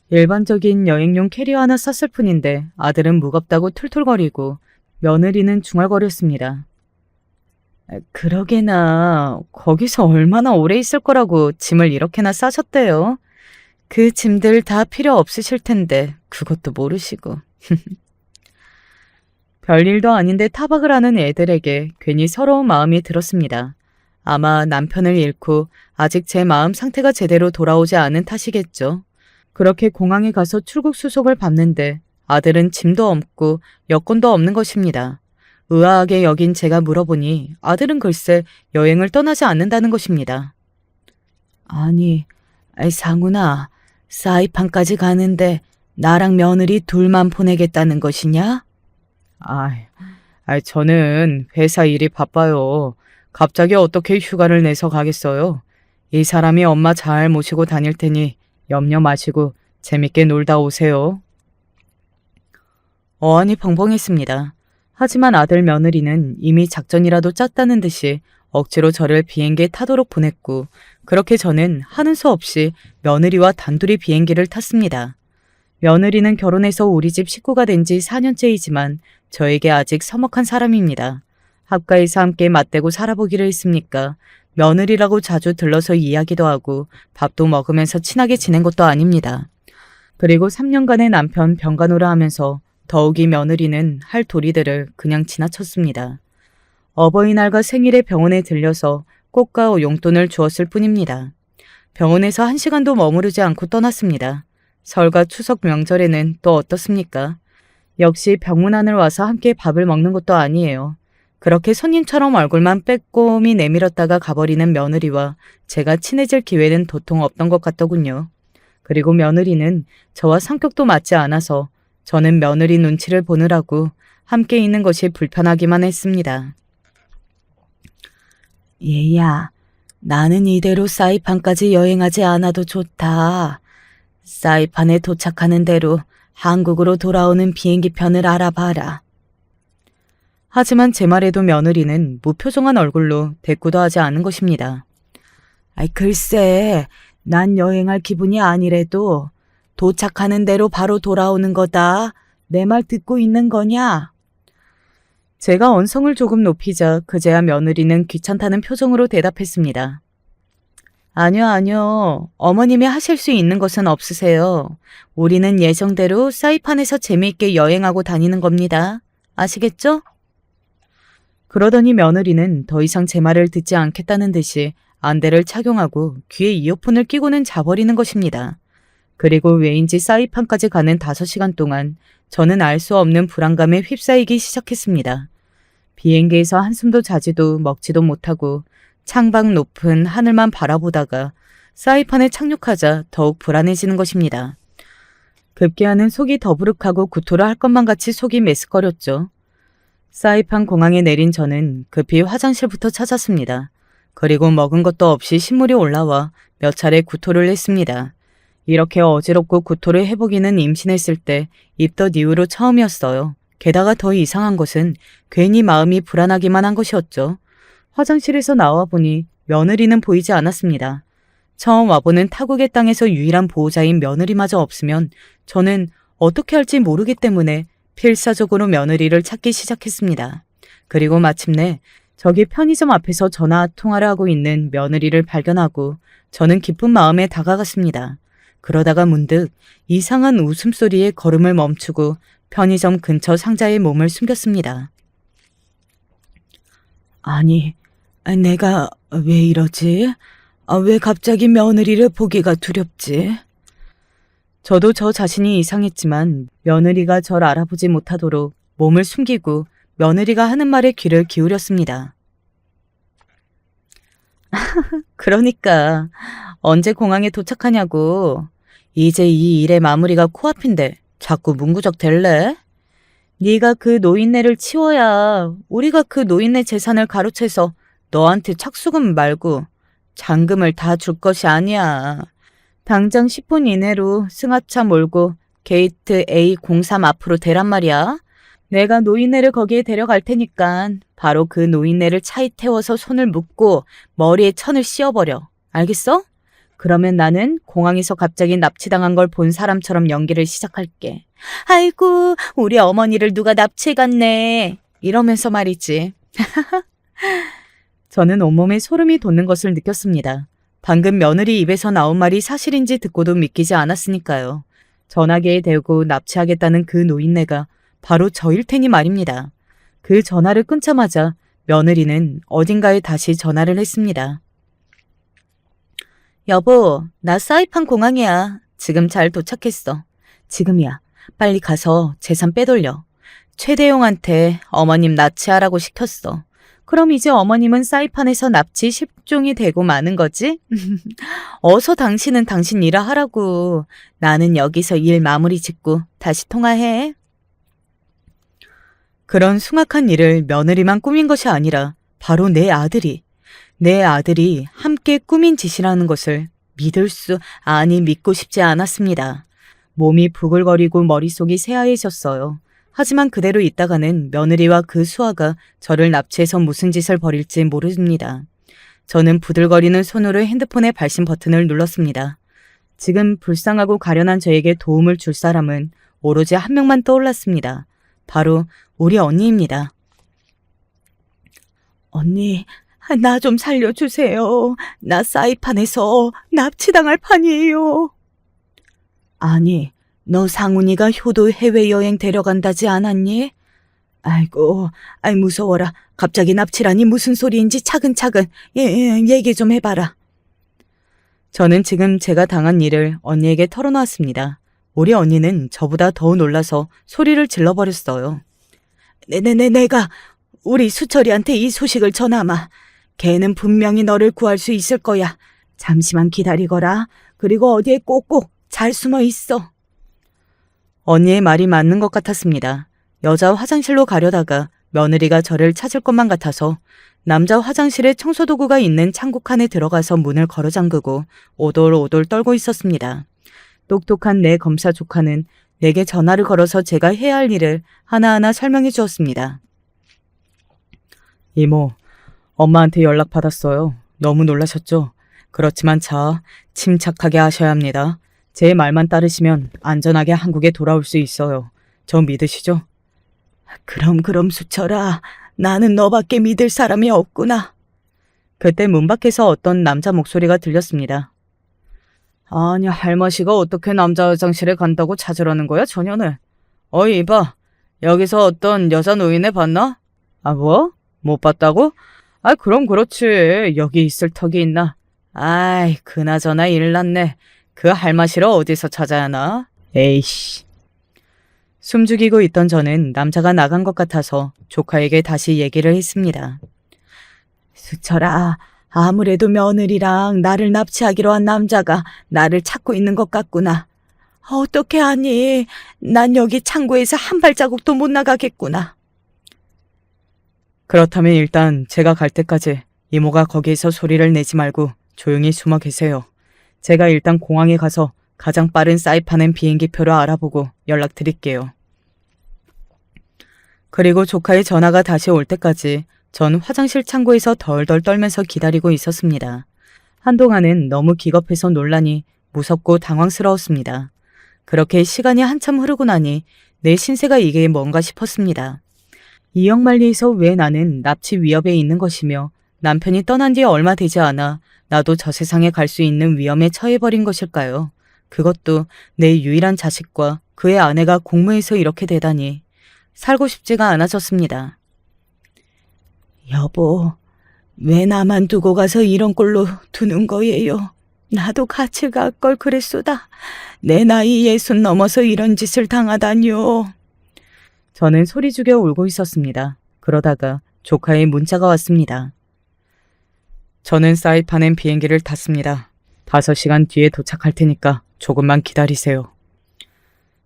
일반적인 여행용 캐리어 하나 쌌을 뿐인데 아들은 무겁다고 툴툴거리고 며느리는 중얼거렸습니다. 그러게나 거기서 얼마나 오래 있을 거라고 짐을 이렇게나 싸셨대요. 그 짐들 다 필요 없으실 텐데 그것도 모르시고. 별일도 아닌데 타박을 하는 애들에게 괜히 서러운 마음이 들었습니다. 아마 남편을 잃고 아직 제 마음 상태가 제대로 돌아오지 않은 탓이겠죠. 그렇게 공항에 가서 출국 수속을 받는데 아들은 짐도 없고 여권도 없는 것입니다. 의아하게 여긴 제가 물어보니 아들은 글쎄 여행을 떠나지 않는다는 것입니다. 아니, 상훈아, 사이판까지 가는데 나랑 며느리 둘만 보내겠다는 것이냐? 저는 회사 일이 바빠요. 갑자기 어떻게 휴가를 내서 가겠어요. 이 사람이 엄마 잘 모시고 다닐 테니 염려 마시고 재밌게 놀다 오세요. 어안이 벙벙했습니다. 하지만 아들 며느리는 이미 작전이라도 짰다는 듯이 억지로 저를 비행기에 타도록 보냈고 그렇게 저는 하는 수 없이 며느리와 단둘이 비행기를 탔습니다. 며느리는 결혼해서 우리 집 식구가 된 지 4년째이지만 저에게 아직 서먹한 사람입니다. 합가에서 함께 맞대고 살아보기로 했으니까 며느리라고 자주 들러서 이야기도 하고 밥도 먹으면서 친하게 지낸 것도 아닙니다. 그리고 3년간의 남편 병간호라 하면서 더욱이 며느리는 할 도리들을 그냥 지나쳤습니다. 어버이날과 생일에 병원에 들려서 꽃과 용돈을 주었을 뿐입니다. 병원에서 1시간도 머무르지 않고 떠났습니다. 설과 추석 명절에는 또 어떻습니까? 역시 병문안을 와서 함께 밥을 먹는 것도 아니에요. 그렇게 손님처럼 얼굴만 빼꼼히 내밀었다가 가버리는 며느리와 제가 친해질 기회는 도통 없던 것 같더군요. 그리고 며느리는 저와 성격도 맞지 않아서 저는 며느리 눈치를 보느라고 함께 있는 것이 불편하기만 했습니다. 얘야, 나는 이대로 사이판까지 여행하지 않아도 좋다. 사이판에 도착하는 대로 한국으로 돌아오는 비행기편을 알아봐라. 하지만 제 말에도 며느리는 무표정한 얼굴로 대꾸도 하지 않은 것입니다. 글쎄, 난 여행할 기분이 아니래도 도착하는 대로 바로 돌아오는 거다. 내 말 듣고 있는 거냐? 제가 언성을 조금 높이자 그제야 며느리는 귀찮다는 표정으로 대답했습니다. 아니요. 어머님이 하실 수 있는 것은 없으세요. 우리는 예정대로 사이판에서 재미있게 여행하고 다니는 겁니다. 아시겠죠? 그러더니 며느리는 더 이상 제 말을 듣지 않겠다는 듯이 안대를 착용하고 귀에 이어폰을 끼고는 자버리는 것입니다. 그리고 왜인지 사이판까지 가는 5시간 동안 저는 알 수 없는 불안감에 휩싸이기 시작했습니다. 비행기에서 한숨도 자지도 먹지도 못하고 창밖 높은 하늘만 바라보다가 사이판에 착륙하자 더욱 불안해지는 것입니다. 급기야는 속이 더부룩하고 구토를 할 것만 같이 속이 메스꺼렸죠. 사이판 공항에 내린 저는 급히 화장실부터 찾았습니다. 그리고 먹은 것도 없이 신물이 올라와 몇 차례 구토를 했습니다. 이렇게 어지럽고 구토를 해보기는 임신했을 때 입덧 이후로 처음이었어요. 게다가 더 이상한 것은 괜히 마음이 불안하기만 한 것이었죠. 화장실에서 나와보니 며느리는 보이지 않았습니다. 처음 와보는 타국의 땅에서 유일한 보호자인 며느리마저 없으면 저는 어떻게 할지 모르기 때문에 필사적으로 며느리를 찾기 시작했습니다. 그리고 마침내 저기 편의점 앞에서 전화 통화를 하고 있는 며느리를 발견하고 저는 기쁜 마음에 다가갔습니다. 그러다가 문득 이상한 웃음소리에 걸음을 멈추고 편의점 근처 상자에 몸을 숨겼습니다. 아니, 내가 왜 이러지? 왜 갑자기 며느리를 보기가 두렵지? 저도 저 자신이 이상했지만 며느리가 절 알아보지 못하도록 몸을 숨기고 며느리가 하는 말에 귀를 기울였습니다. 그러니까 언제 공항에 도착하냐고. 이제 이 일의 마무리가 코앞인데 자꾸 문구적 될래? 네가 그 노인네를 치워야 우리가 그 노인네 재산을 가로채서 너한테 착수금 말고 잔금을 다 줄 것이 아니야. 당장 10분 이내로 승합차 몰고 게이트 A03 앞으로 대란 말이야. 내가 노인네를 거기에 데려갈 테니까 바로 그 노인네를 차에 태워서 손을 묶고 머리에 천을 씌워버려. 알겠어? 그러면 나는 공항에서 갑자기 납치당한 걸 본 사람처럼 연기를 시작할게. 아이고, 우리 어머니를 누가 납치해갔네. 이러면서 말이지. 저는 온몸에 소름이 돋는 것을 느꼈습니다. 방금 며느리 입에서 나온 말이 사실인지 듣고도 믿기지 않았으니까요. 전화기에 대고 납치하겠다는 그 노인네가 바로 저일 테니 말입니다. 그 전화를 끊자마자 며느리는 어딘가에 다시 전화를 했습니다. 여보, 나 사이판 공항이야. 지금 잘 도착했어. 지금이야. 빨리 가서 재산 빼돌려. 최대용한테 어머님 납치하라고 시켰어. 그럼 이제 어머님은 사이판에서 납치 10종이 되고 마는 거지? 어서 당신은 당신 일을 하라고. 나는 여기서 일 마무리 짓고 다시 통화해. 그런 숭악한 일을 며느리만 꾸민 것이 아니라 바로 내 아들이 함께 꾸민 짓이라는 것을 믿고 싶지 않았습니다. 몸이 부글거리고 머릿속이 새하얘졌어요. 하지만 그대로 있다가는 며느리와 그 수아가 저를 납치해서 무슨 짓을 벌일지 모릅니다. 저는 부들거리는 손으로 핸드폰의 발신 버튼을 눌렀습니다. 지금 불쌍하고 가련한 저에게 도움을 줄 사람은 오로지 한 명만 떠올랐습니다. 바로 우리 언니입니다. 언니, 나 좀 살려주세요. 나 사이판에서 납치당할 판이에요. 아니, 너 상훈이가 효도 해외여행 데려간다지 않았니? 아이고, 무서워라. 갑자기 납치라니 무슨 소리인지 차근차근 얘기 좀 해봐라. 저는 지금 제가 당한 일을 언니에게 털어놓았습니다. 우리 언니는 저보다 더 놀라서 소리를 질러버렸어요. 내가 우리 수철이한테 이 소식을 전하마. 걔는 분명히 너를 구할 수 있을 거야. 잠시만 기다리거라. 그리고 어디에 꼭꼭 잘 숨어 있어. 언니의 말이 맞는 것 같았습니다. 여자 화장실로 가려다가 며느리가 저를 찾을 것만 같아서 남자 화장실에 청소도구가 있는 창고 칸에 들어가서 문을 걸어 잠그고 오돌오돌 떨고 있었습니다. 똑똑한 내 검사 조카는 내게 전화를 걸어서 제가 해야 할 일을 하나하나 설명해 주었습니다. 이모, 엄마한테 연락 받았어요. 너무 놀라셨죠? 그렇지만 침착하게 하셔야 합니다. 제 말만 따르시면 안전하게 한국에 돌아올 수 있어요. 저 믿으시죠? 그럼 수철아. 나는 너밖에 믿을 사람이 없구나. 그때 문 밖에서 어떤 남자 목소리가 들렸습니다. 아니, 할머니가 어떻게 남자 화장실에 간다고 찾으라는 거야, 저녀는? 어이, 이봐. 여기서 어떤 여자 노인네 봤나? 아, 뭐? 못 봤다고? 아, 그럼 그렇지. 여기 있을 턱이 있나? 아이, 그나저나 일났네. 그 할마시러 어디서 찾아야 하나? 에이씨. 숨죽이고 있던 저는 남자가 나간 것 같아서 조카에게 다시 얘기를 했습니다. 수철아, 아무래도 며느리랑 나를 납치하기로 한 남자가 나를 찾고 있는 것 같구나. 어떻게 하니? 난 여기 창고에서 한 발자국도 못 나가겠구나. 그렇다면 일단 제가 갈 때까지 이모가 거기에서 소리를 내지 말고 조용히 숨어 계세요. 제가 일단 공항에 가서 가장 빠른 사이판행 비행기표를 알아보고 연락드릴게요. 그리고 조카의 전화가 다시 올 때까지 전 화장실 창고에서 덜덜 떨면서 기다리고 있었습니다. 한동안은 너무 기겁해서 놀라니 무섭고 당황스러웠습니다. 그렇게 시간이 한참 흐르고 나니 내 신세가 이게 뭔가 싶었습니다. 이영만리에서 왜 나는 납치 위협에 있는 것이며 남편이 떠난 지 얼마 되지 않아 나도 저 세상에 갈 수 있는 위험에 처해버린 것일까요? 그것도 내 유일한 자식과 그의 아내가 공무해서 이렇게 되다니 살고 싶지가 않아졌습니다. 여보, 왜 나만 두고 가서 이런 꼴로 두는 거예요? 나도 같이 갈 걸 그랬소다. 내 나이 60 넘어서 이런 짓을 당하다니요. 저는 소리 죽여 울고 있었습니다. 그러다가 조카의 문자가 왔습니다. 저는 사이판행 비행기를 탔습니다. 5시간 뒤에 도착할 테니까 조금만 기다리세요.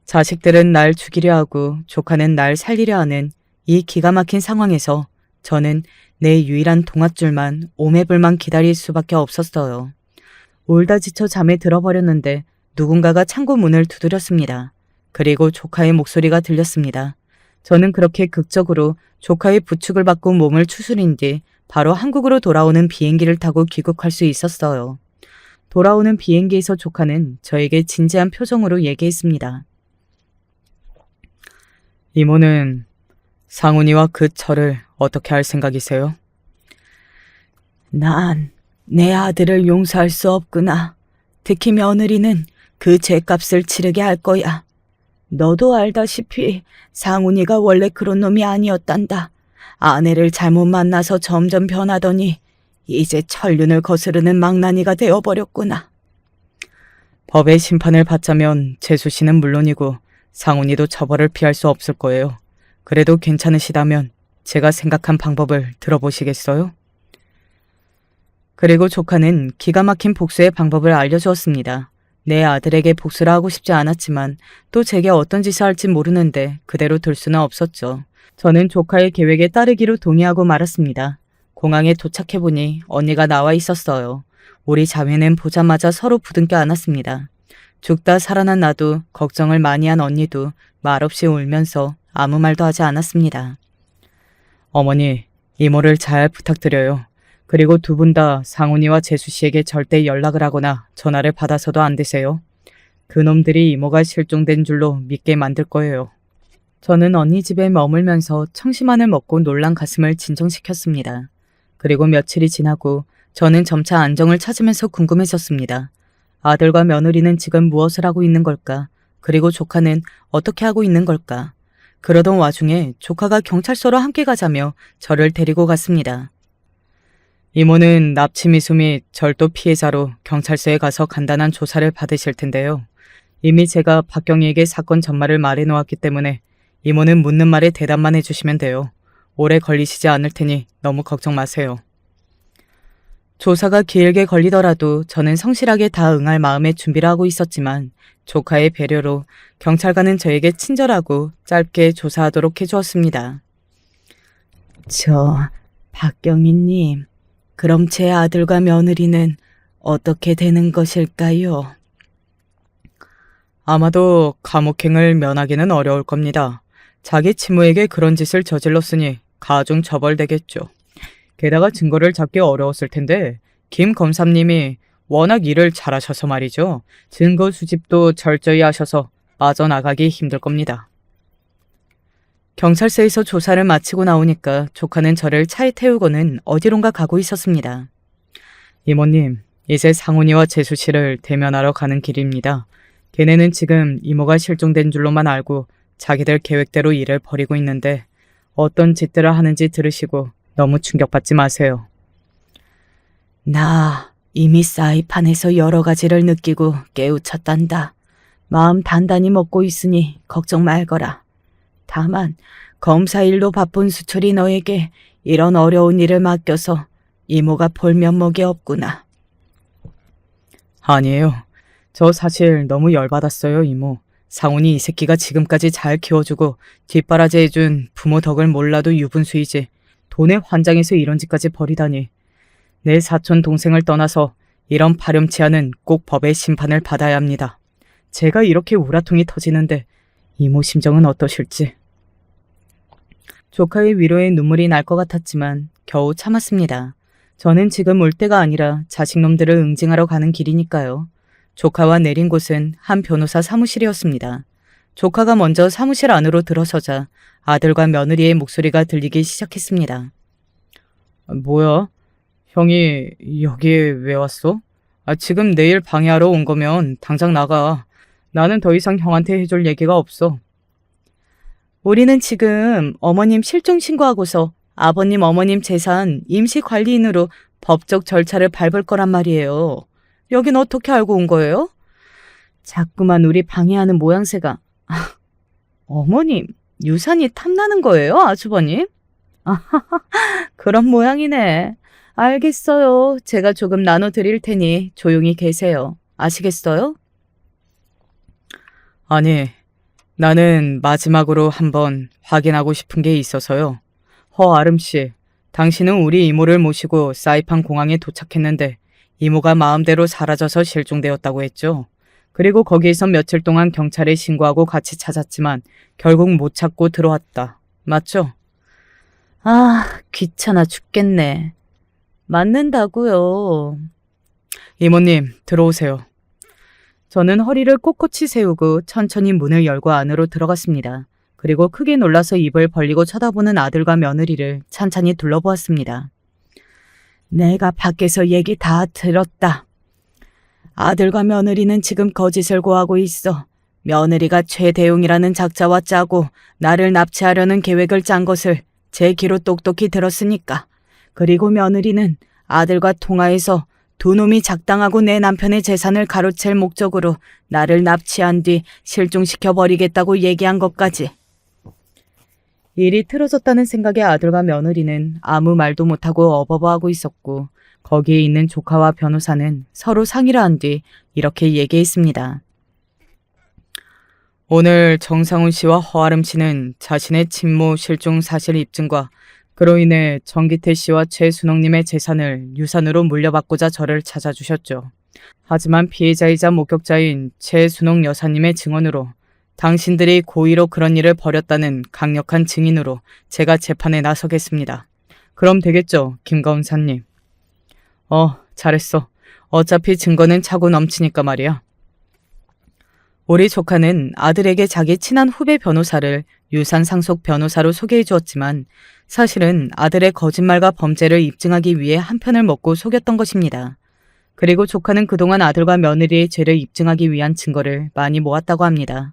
자식들은 날 죽이려 하고 조카는 날 살리려 하는 이 기가 막힌 상황에서 저는 내 유일한 동아줄만 오매불만 기다릴 수밖에 없었어요. 울다 지쳐 잠에 들어버렸는데 누군가가 창고 문을 두드렸습니다. 그리고 조카의 목소리가 들렸습니다. 저는 그렇게 극적으로 조카의 부축을 받고 몸을 추스린 뒤 바로 한국으로 돌아오는 비행기를 타고 귀국할 수 있었어요. 돌아오는 비행기에서 조카는 저에게 진지한 표정으로 얘기했습니다. 이모는 상훈이와 그 철을 어떻게 할 생각이세요? 난 내 아들을 용서할 수 없구나. 특히 며느리는 그 죄값을 치르게 할 거야. 너도 알다시피 상훈이가 원래 그런 놈이 아니었단다. 아내를 잘못 만나서 점점 변하더니 이제 천륜을 거스르는 망나니가 되어버렸구나. 법의 심판을 받자면 재수 씨는 물론이고 상훈이도 처벌을 피할 수 없을 거예요. 그래도 괜찮으시다면 제가 생각한 방법을 들어보시겠어요? 그리고 조카는 기가 막힌 복수의 방법을 알려주었습니다. 내 아들에게 복수를 하고 싶지 않았지만 또 제게 어떤 짓을 할지 모르는데 그대로 둘 수는 없었죠. 저는 조카의 계획에 따르기로 동의하고 말았습니다. 공항에 도착해보니 언니가 나와 있었어요. 우리 자매는 보자마자 서로 부둥켜 안았습니다. 죽다 살아난 나도 걱정을 많이 한 언니도 말없이 울면서 아무 말도 하지 않았습니다. 어머니, 이모를 잘 부탁드려요. 그리고 두 분 다 상훈이와 재수 씨에게 절대 연락을 하거나 전화를 받아서도 안 되세요. 그놈들이 이모가 실종된 줄로 믿게 만들 거예요. 저는 언니 집에 머물면서 청심환을 먹고 놀란 가슴을 진정시켰습니다. 그리고 며칠이 지나고 저는 점차 안정을 찾으면서 궁금해졌습니다. 아들과 며느리는 지금 무엇을 하고 있는 걸까? 그리고 조카는 어떻게 하고 있는 걸까? 그러던 와중에 조카가 경찰서로 함께 가자며 저를 데리고 갔습니다. 이모는 납치 미수 및 절도 피해자로 경찰서에 가서 간단한 조사를 받으실 텐데요. 이미 제가 박경희에게 사건 전말을 말해놓았기 때문에 이모는 묻는 말에 대답만 해주시면 돼요. 오래 걸리시지 않을 테니 너무 걱정 마세요. 조사가 길게 걸리더라도 저는 성실하게 다 응할 마음의 준비를 하고 있었지만 조카의 배려로 경찰관은 저에게 친절하고 짧게 조사하도록 해주었습니다. 박경희님, 그럼 제 아들과 며느리는 어떻게 되는 것일까요? 아마도 감옥행을 면하기는 어려울 겁니다. 자기 친모에게 그런 짓을 저질렀으니 가중 처벌되겠죠. 게다가 증거를 잡기 어려웠을 텐데 김 검사님이 워낙 일을 잘하셔서 말이죠. 증거 수집도 철저히 하셔서 빠져나가기 힘들 겁니다. 경찰서에서 조사를 마치고 나오니까 조카는 저를 차에 태우고는 어디론가 가고 있었습니다. 이모님, 이제 상훈이와 재수 씨를 대면하러 가는 길입니다. 걔네는 지금 이모가 실종된 줄로만 알고 자기들 계획대로 일을 벌이고 있는데 어떤 짓들을 하는지 들으시고 너무 충격받지 마세요. 나 이미 사이판에서 여러 가지를 느끼고 깨우쳤단다. 마음 단단히 먹고 있으니 걱정 말거라. 다만 검사 일로 바쁜 수철이 너에게 이런 어려운 일을 맡겨서 이모가 볼 면목이 없구나. 아니에요. 저 사실 너무 열받았어요, 이모. 상훈이 이 새끼가 지금까지 잘 키워주고 뒷바라지 해준 부모 덕을 몰라도 유분수이지. 돈에 환장해서 이런 짓까지 벌이다니. 내 사촌 동생을 떠나서 이런 파렴치한은 꼭 법의 심판을 받아야 합니다. 제가 이렇게 우라통이 터지는데 이모 심정은 어떠실지. 조카의 위로에 눈물이 날 것 같았지만 겨우 참았습니다. 저는 지금 울 때가 아니라 자식놈들을 응징하러 가는 길이니까요. 조카와 내린 곳은 한 변호사 사무실이었습니다. 조카가 먼저 사무실 안으로 들어서자 아들과 며느리의 목소리가 들리기 시작했습니다. 뭐야? 형이 여기에 왜 왔어? 지금 내일 방해하러 온 거면 당장 나가. 나는 더 이상 형한테 해줄 얘기가 없어. 우리는 지금 어머님 실종 신고하고서 아버님 어머님 재산 임시관리인으로 법적 절차를 밟을 거란 말이에요. 여긴 어떻게 알고 온 거예요? 자꾸만 우리 방해하는 모양새가. 어머님, 유산이 탐나는 거예요, 아주버님? 그런 모양이네. 알겠어요. 제가 조금 나눠드릴 테니 조용히 계세요. 아시겠어요? 아니, 나는 마지막으로 한번 확인하고 싶은 게 있어서요. 허아름 씨, 당신은 우리 이모를 모시고 사이판 공항에 도착했는데 이모가 마음대로 사라져서 실종되었다고 했죠. 그리고 거기에서 며칠 동안 경찰에 신고하고 같이 찾았지만 결국 못 찾고 들어왔다. 맞죠? 아, 귀찮아 죽겠네. 맞는다고요. 이모님, 들어오세요. 저는 허리를 꼿꼿이 세우고 천천히 문을 열고 안으로 들어갔습니다. 그리고 크게 놀라서 입을 벌리고 쳐다보는 아들과 며느리를 찬찬히 둘러보았습니다. 내가 밖에서 얘기 다 들었다. 아들과 며느리는 지금 거짓을 고하고 있어. 며느리가 최대웅이라는 작자와 짜고 나를 납치하려는 계획을 짠 것을 제 귀로 똑똑히 들었으니까. 그리고 며느리는 아들과 통화해서 두 놈이 작당하고 내 남편의 재산을 가로챌 목적으로 나를 납치한 뒤 실종시켜버리겠다고 얘기한 것까지. 일이 틀어졌다는 생각에 아들과 며느리는 아무 말도 못하고 어버버하고 있었고 거기에 있는 조카와 변호사는 서로 상의를 한 뒤 이렇게 얘기했습니다. 오늘 정상훈 씨와 허아름 씨는 자신의 친모 실종 사실 입증과 그로 인해 정기태 씨와 최순옥님의 재산을 유산으로 물려받고자 저를 찾아주셨죠. 하지만 피해자이자 목격자인 최순옥 여사님의 증언으로 당신들이 고의로 그런 일을 벌였다는 강력한 증인으로 제가 재판에 나서겠습니다. 그럼 되겠죠, 김검사님. 잘했어. 어차피 증거는 차고 넘치니까 말이야. 우리 조카는 아들에게 자기 친한 후배 변호사를 유산 상속 변호사로 소개해 주었지만 사실은 아들의 거짓말과 범죄를 입증하기 위해 한 편을 먹고 속였던 것입니다. 그리고 조카는 그동안 아들과 며느리의 죄를 입증하기 위한 증거를 많이 모았다고 합니다.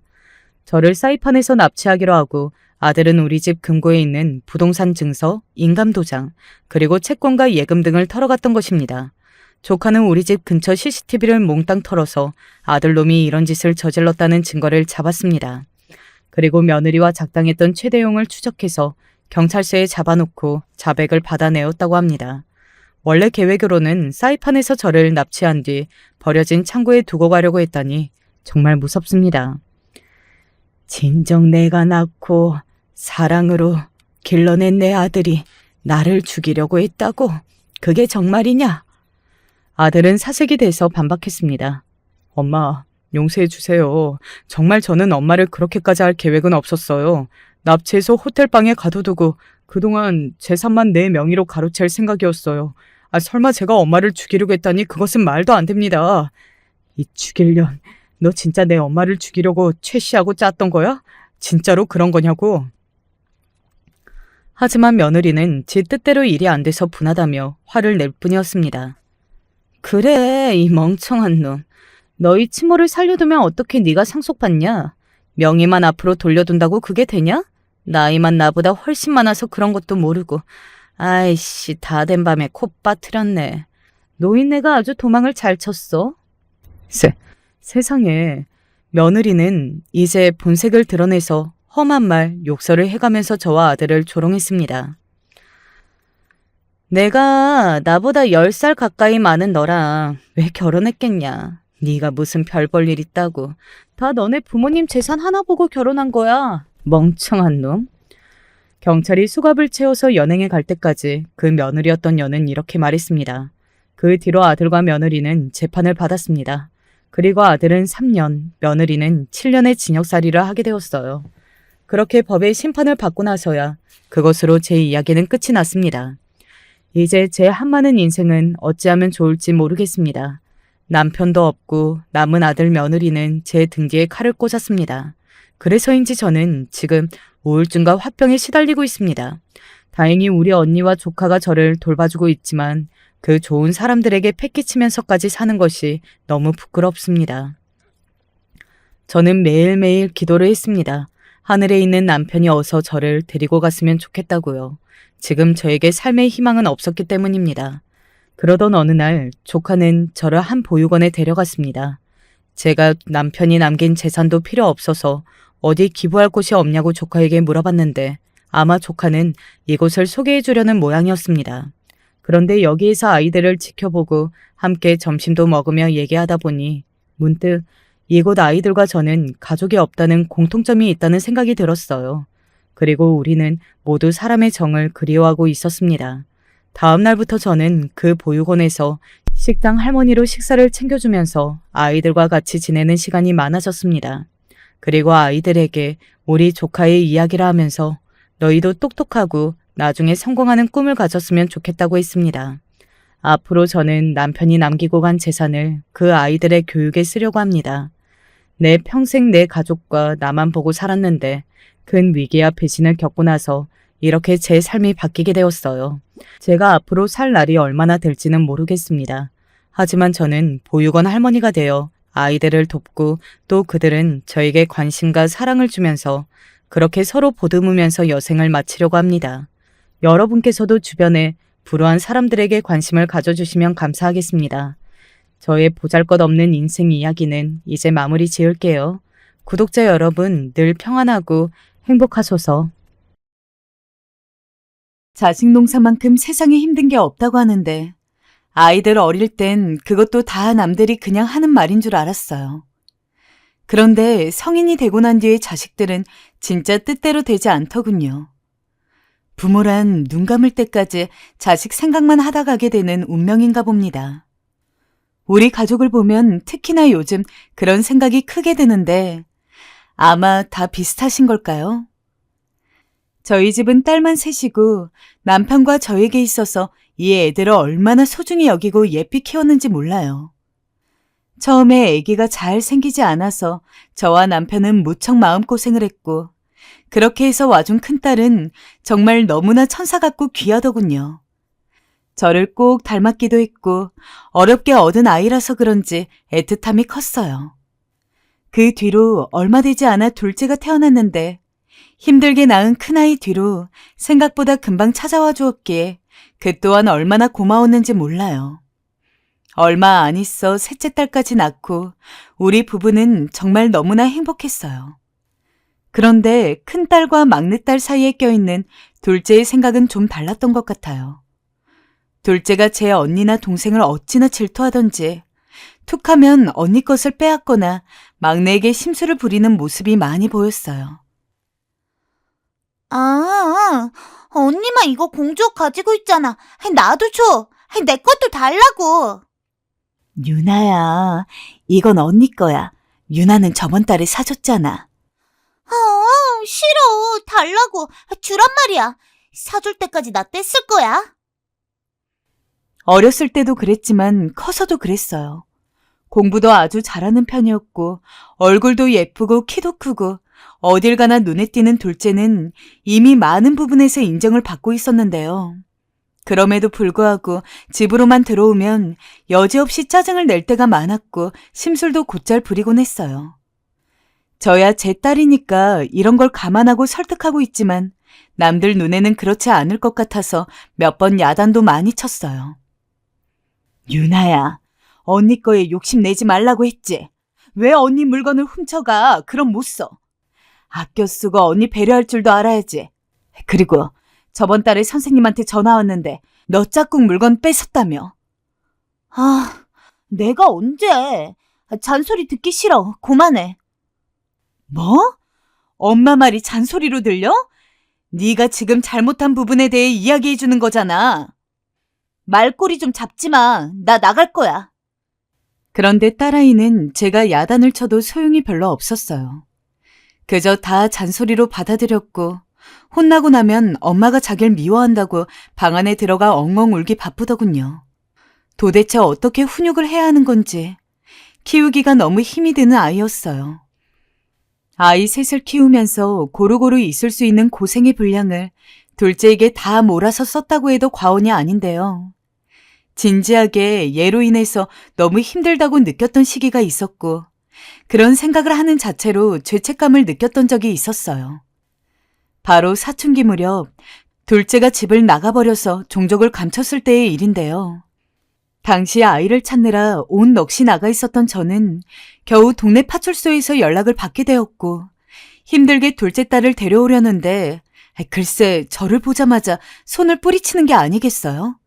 저를 사이판에서 납치하기로 하고 아들은 우리 집 금고에 있는 부동산 증서, 인감도장, 그리고 채권과 예금 등을 털어갔던 것입니다. 조카는 우리 집 근처 CCTV를 몽땅 털어서 아들놈이 이런 짓을 저질렀다는 증거를 잡았습니다. 그리고 며느리와 작당했던 최대용을 추적해서 경찰서에 잡아놓고 자백을 받아내었다고 합니다. 원래 계획으로는 사이판에서 저를 납치한 뒤 버려진 창고에 두고 가려고 했다니 정말 무섭습니다. 진정 내가 낳고 사랑으로 길러낸 내 아들이 나를 죽이려고 했다고? 그게 정말이냐? 아들은 사색이 돼서 반박했습니다. 엄마, 용서해 주세요. 정말 저는 엄마를 그렇게까지 할 계획은 없었어요. 납치해서 호텔방에 가둬두고 그동안 재산만 내 명의로 가로챌 생각이었어요. 설마 제가 엄마를 죽이려고 했다니 그것은 말도 안 됩니다. 이 죽일년, 너 진짜 내 엄마를 죽이려고 최 씨하고 짰던 거야? 진짜로 그런 거냐고. 하지만 며느리는 지 뜻대로 일이 안 돼서 분하다며 화를 낼 뿐이었습니다. 그래, 이 멍청한 놈. 너희 친모를 살려두면 어떻게 네가 상속받냐? 명의만 앞으로 돌려둔다고 그게 되냐? 나이만 나보다 훨씬 많아서 그런 것도 모르고. 아이씨, 다 된 밤에 코 빠트렸네. 노인네가 아주 도망을 잘 쳤어. 세상에. 며느리는 이제 본색을 드러내서 험한 말, 욕설을 해가면서 저와 아들을 조롱했습니다. 내가 나보다 10살 가까이 많은 너랑 왜 결혼했겠냐. 네가 무슨 별 볼 일 있다고. 다 너네 부모님 재산 하나 보고 결혼한 거야. 멍청한 놈. 경찰이 수갑을 채워서 연행에 갈 때까지 그 며느리였던 여는 이렇게 말했습니다. 그 뒤로 아들과 며느리는 재판을 받았습니다. 그리고 아들은 3년, 며느리는 7년의 징역살이를 하게 되었어요. 그렇게 법의 심판을 받고 나서야 그것으로 제 이야기는 끝이 났습니다. 이제 제 한많은 인생은 어찌하면 좋을지 모르겠습니다. 남편도 없고 남은 아들 며느리는 제 등 뒤에 칼을 꽂았습니다. 그래서인지 저는 지금 우울증과 화병에 시달리고 있습니다. 다행히 우리 언니와 조카가 저를 돌봐주고 있지만 그 좋은 사람들에게 패기치면서까지 사는 것이 너무 부끄럽습니다. 저는 매일매일 기도를 했습니다. 하늘에 있는 남편이 어서 저를 데리고 갔으면 좋겠다고요. 지금 저에게 삶의 희망은 없었기 때문입니다. 그러던 어느 날 조카는 저를 한 보육원에 데려갔습니다. 제가 남편이 남긴 재산도 필요 없어서 어디 기부할 곳이 없냐고 조카에게 물어봤는데 아마 조카는 이곳을 소개해 주려는 모양이었습니다. 그런데 여기에서 아이들을 지켜보고 함께 점심도 먹으며 얘기하다 보니 문득 이곳 아이들과 저는 가족이 없다는 공통점이 있다는 생각이 들었어요. 그리고 우리는 모두 사람의 정을 그리워하고 있었습니다. 다음 날부터 저는 그 보육원에서 식당 할머니로 식사를 챙겨주면서 아이들과 같이 지내는 시간이 많아졌습니다. 그리고 아이들에게 우리 조카의 이야기를 하면서 너희도 똑똑하고 나중에 성공하는 꿈을 가졌으면 좋겠다고 했습니다. 앞으로 저는 남편이 남기고 간 재산을 그 아이들의 교육에 쓰려고 합니다. 내 평생 내 가족과 나만 보고 살았는데 큰 위기와 배신을 겪고 나서 이렇게 제 삶이 바뀌게 되었어요. 제가 앞으로 살 날이 얼마나 될지는 모르겠습니다. 하지만 저는 보육원 할머니가 되어 아이들을 돕고 또 그들은 저에게 관심과 사랑을 주면서 그렇게 서로 보듬으면서 여생을 마치려고 합니다. 여러분께서도 주변에 불우한 사람들에게 관심을 가져주시면 감사하겠습니다. 저의 보잘것없는 인생 이야기는 이제 마무리 지을게요. 구독자 여러분 늘 평안하고 행복하소서. 자식 농사만큼 세상에 힘든 게 없다고 하는데 아이들 어릴 땐 그것도 다 남들이 그냥 하는 말인 줄 알았어요. 그런데 성인이 되고 난 뒤의 자식들은 진짜 뜻대로 되지 않더군요. 부모란 눈 감을 때까지 자식 생각만 하다 가게 되는 운명인가 봅니다. 우리 가족을 보면 특히나 요즘 그런 생각이 크게 드는데 아마 다 비슷하신 걸까요? 저희 집은 딸만 셋이고 남편과 저에게 있어서 이 애들을 얼마나 소중히 여기고 예삐 키웠는지 몰라요. 처음에 아기가 잘 생기지 않아서 저와 남편은 무척 마음고생을 했고 그렇게 해서 와준 큰딸은 정말 너무나 천사 같고 귀하더군요. 저를 꼭 닮았기도 했고 어렵게 얻은 아이라서 그런지 애틋함이 컸어요. 그 뒤로 얼마 되지 않아 둘째가 태어났는데 힘들게 낳은 큰아이 뒤로 생각보다 금방 찾아와 주었기에 그 또한 얼마나 고마웠는지 몰라요. 얼마 안 있어 셋째 딸까지 낳고 우리 부부는 정말 너무나 행복했어요. 그런데 큰딸과 막내딸 사이에 껴있는 둘째의 생각은 좀 달랐던 것 같아요. 둘째가 제 언니나 동생을 어찌나 질투하던지 툭하면 언니 것을 빼앗거나 막내에게 심술을 부리는 모습이 많이 보였어요. 아, 언니만 이거 공주옷 가지고 있잖아. 나도 줘. 내 것도 달라고. 유나야, 이건 언니 거야. 유나는 저번 달에 사줬잖아. 싫어. 달라고. 주란 말이야. 사줄 때까지 나 뗐을 거야. 어렸을 때도 그랬지만 커서도 그랬어요. 공부도 아주 잘하는 편이었고 얼굴도 예쁘고 키도 크고 어딜 가나 눈에 띄는 둘째는 이미 많은 부분에서 인정을 받고 있었는데요. 그럼에도 불구하고 집으로만 들어오면 여지없이 짜증을 낼 때가 많았고 심술도 곧잘 부리곤 했어요. 저야 제 딸이니까 이런 걸 감안하고 설득하고 있지만 남들 눈에는 그렇지 않을 것 같아서 몇 번 야단도 많이 쳤어요. 유나야, 언니 거에 욕심내지 말라고 했지. 왜 언니 물건을 훔쳐가? 그럼 못 써. 아껴 쓰고 언니 배려할 줄도 알아야지. 그리고 저번 달에 선생님한테 전화 왔는데 너 짝꿍 물건 뺏었다며. 내가 언제? 잔소리 듣기 싫어. 그만해. 뭐? 엄마 말이 잔소리로 들려? 네가 지금 잘못한 부분에 대해 이야기해 주는 거잖아. 말꼬리 좀 잡지 마. 나 나갈 거야. 그런데 딸아이는 제가 야단을 쳐도 소용이 별로 없었어요. 그저 다 잔소리로 받아들였고 혼나고 나면 엄마가 자기를 미워한다고 방 안에 들어가 엉엉 울기 바쁘더군요. 도대체 어떻게 훈육을 해야 하는 건지 키우기가 너무 힘이 드는 아이였어요. 아이 셋을 키우면서 고루고루 있을 수 있는 고생의 분량을 둘째에게 다 몰아서 썼다고 해도 과언이 아닌데요. 진지하게 얘로 인해서 너무 힘들다고 느꼈던 시기가 있었고 그런 생각을 하는 자체로 죄책감을 느꼈던 적이 있었어요. 바로 사춘기 무렵 둘째가 집을 나가버려서 종족을 감췄을 때의 일인데요. 당시 아이를 찾느라 온 넋이 나가 있었던 저는 겨우 동네 파출소에서 연락을 받게 되었고 힘들게 둘째 딸을 데려오려는데 글쎄 저를 보자마자 손을 뿌리치는 게 아니겠어요?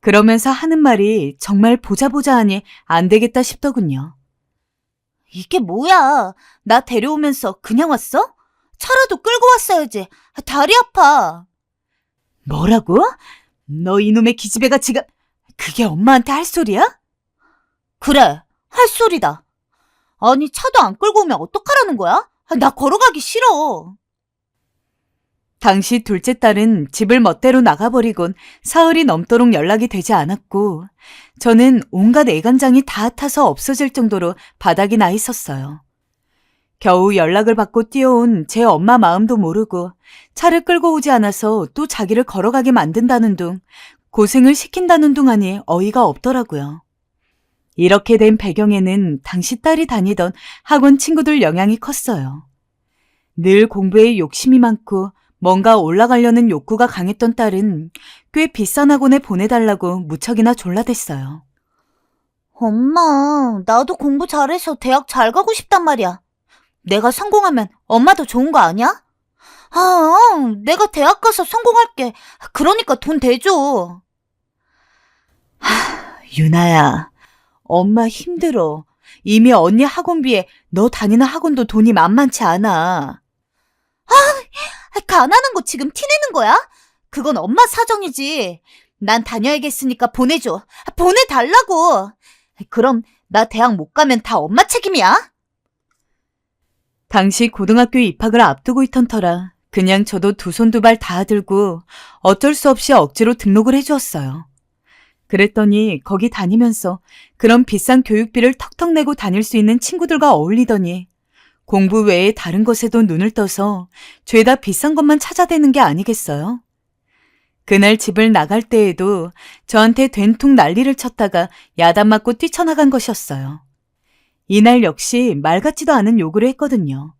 그러면서 하는 말이 정말 보자 하니 안 되겠다 싶더군요. 이게 뭐야? 나 데려오면서 그냥 왔어? 차라도 끌고 왔어야지. 다리 아파. 뭐라고? 너 이놈의 기집애가 지금... 그게 엄마한테 할 소리야? 그래, 할 소리다. 아니, 차도 안 끌고 오면 어떡하라는 거야? 나 걸어가기 싫어. 당시 둘째 딸은 집을 멋대로 나가버리곤 사흘이 넘도록 연락이 되지 않았고 저는 온갖 애간장이 다 타서 없어질 정도로 바닥이 나 있었어요. 겨우 연락을 받고 뛰어온 제 엄마 마음도 모르고 차를 끌고 오지 않아서 또 자기를 걸어가게 만든다는 둥 고생을 시킨다는 둥 하니 어이가 없더라고요. 이렇게 된 배경에는 당시 딸이 다니던 학원 친구들 영향이 컸어요. 늘 공부에 욕심이 많고 뭔가 올라가려는 욕구가 강했던 딸은 꽤 비싼 학원에 보내달라고 무척이나 졸라댔어요. 엄마, 나도 공부 잘해서 대학 잘 가고 싶단 말이야. 내가 성공하면 엄마도 좋은 거 아니야? 아, 내가 대학 가서 성공할게. 그러니까 돈 대줘. 유나야, 엄마 힘들어. 이미 언니 학원비에 너 다니는 학원도 돈이 만만치 않아. 가난한 거 지금 티내는 거야? 그건 엄마 사정이지. 난 다녀야겠으니까 보내줘. 보내달라고. 그럼 나 대학 못 가면 다 엄마 책임이야? 당시 고등학교 입학을 앞두고 있던 터라 그냥 저도 두 손 두 발 다 들고 어쩔 수 없이 억지로 등록을 해주었어요. 그랬더니 거기 다니면서 그런 비싼 교육비를 턱턱 내고 다닐 수 있는 친구들과 어울리더니 공부 외에 다른 것에도 눈을 떠서 죄다 비싼 것만 찾아대는 게 아니겠어요? 그날 집을 나갈 때에도 저한테 된통 난리를 쳤다가 야단 맞고 뛰쳐나간 것이었어요. 이날 역시 말 같지도 않은 요구를 했거든요.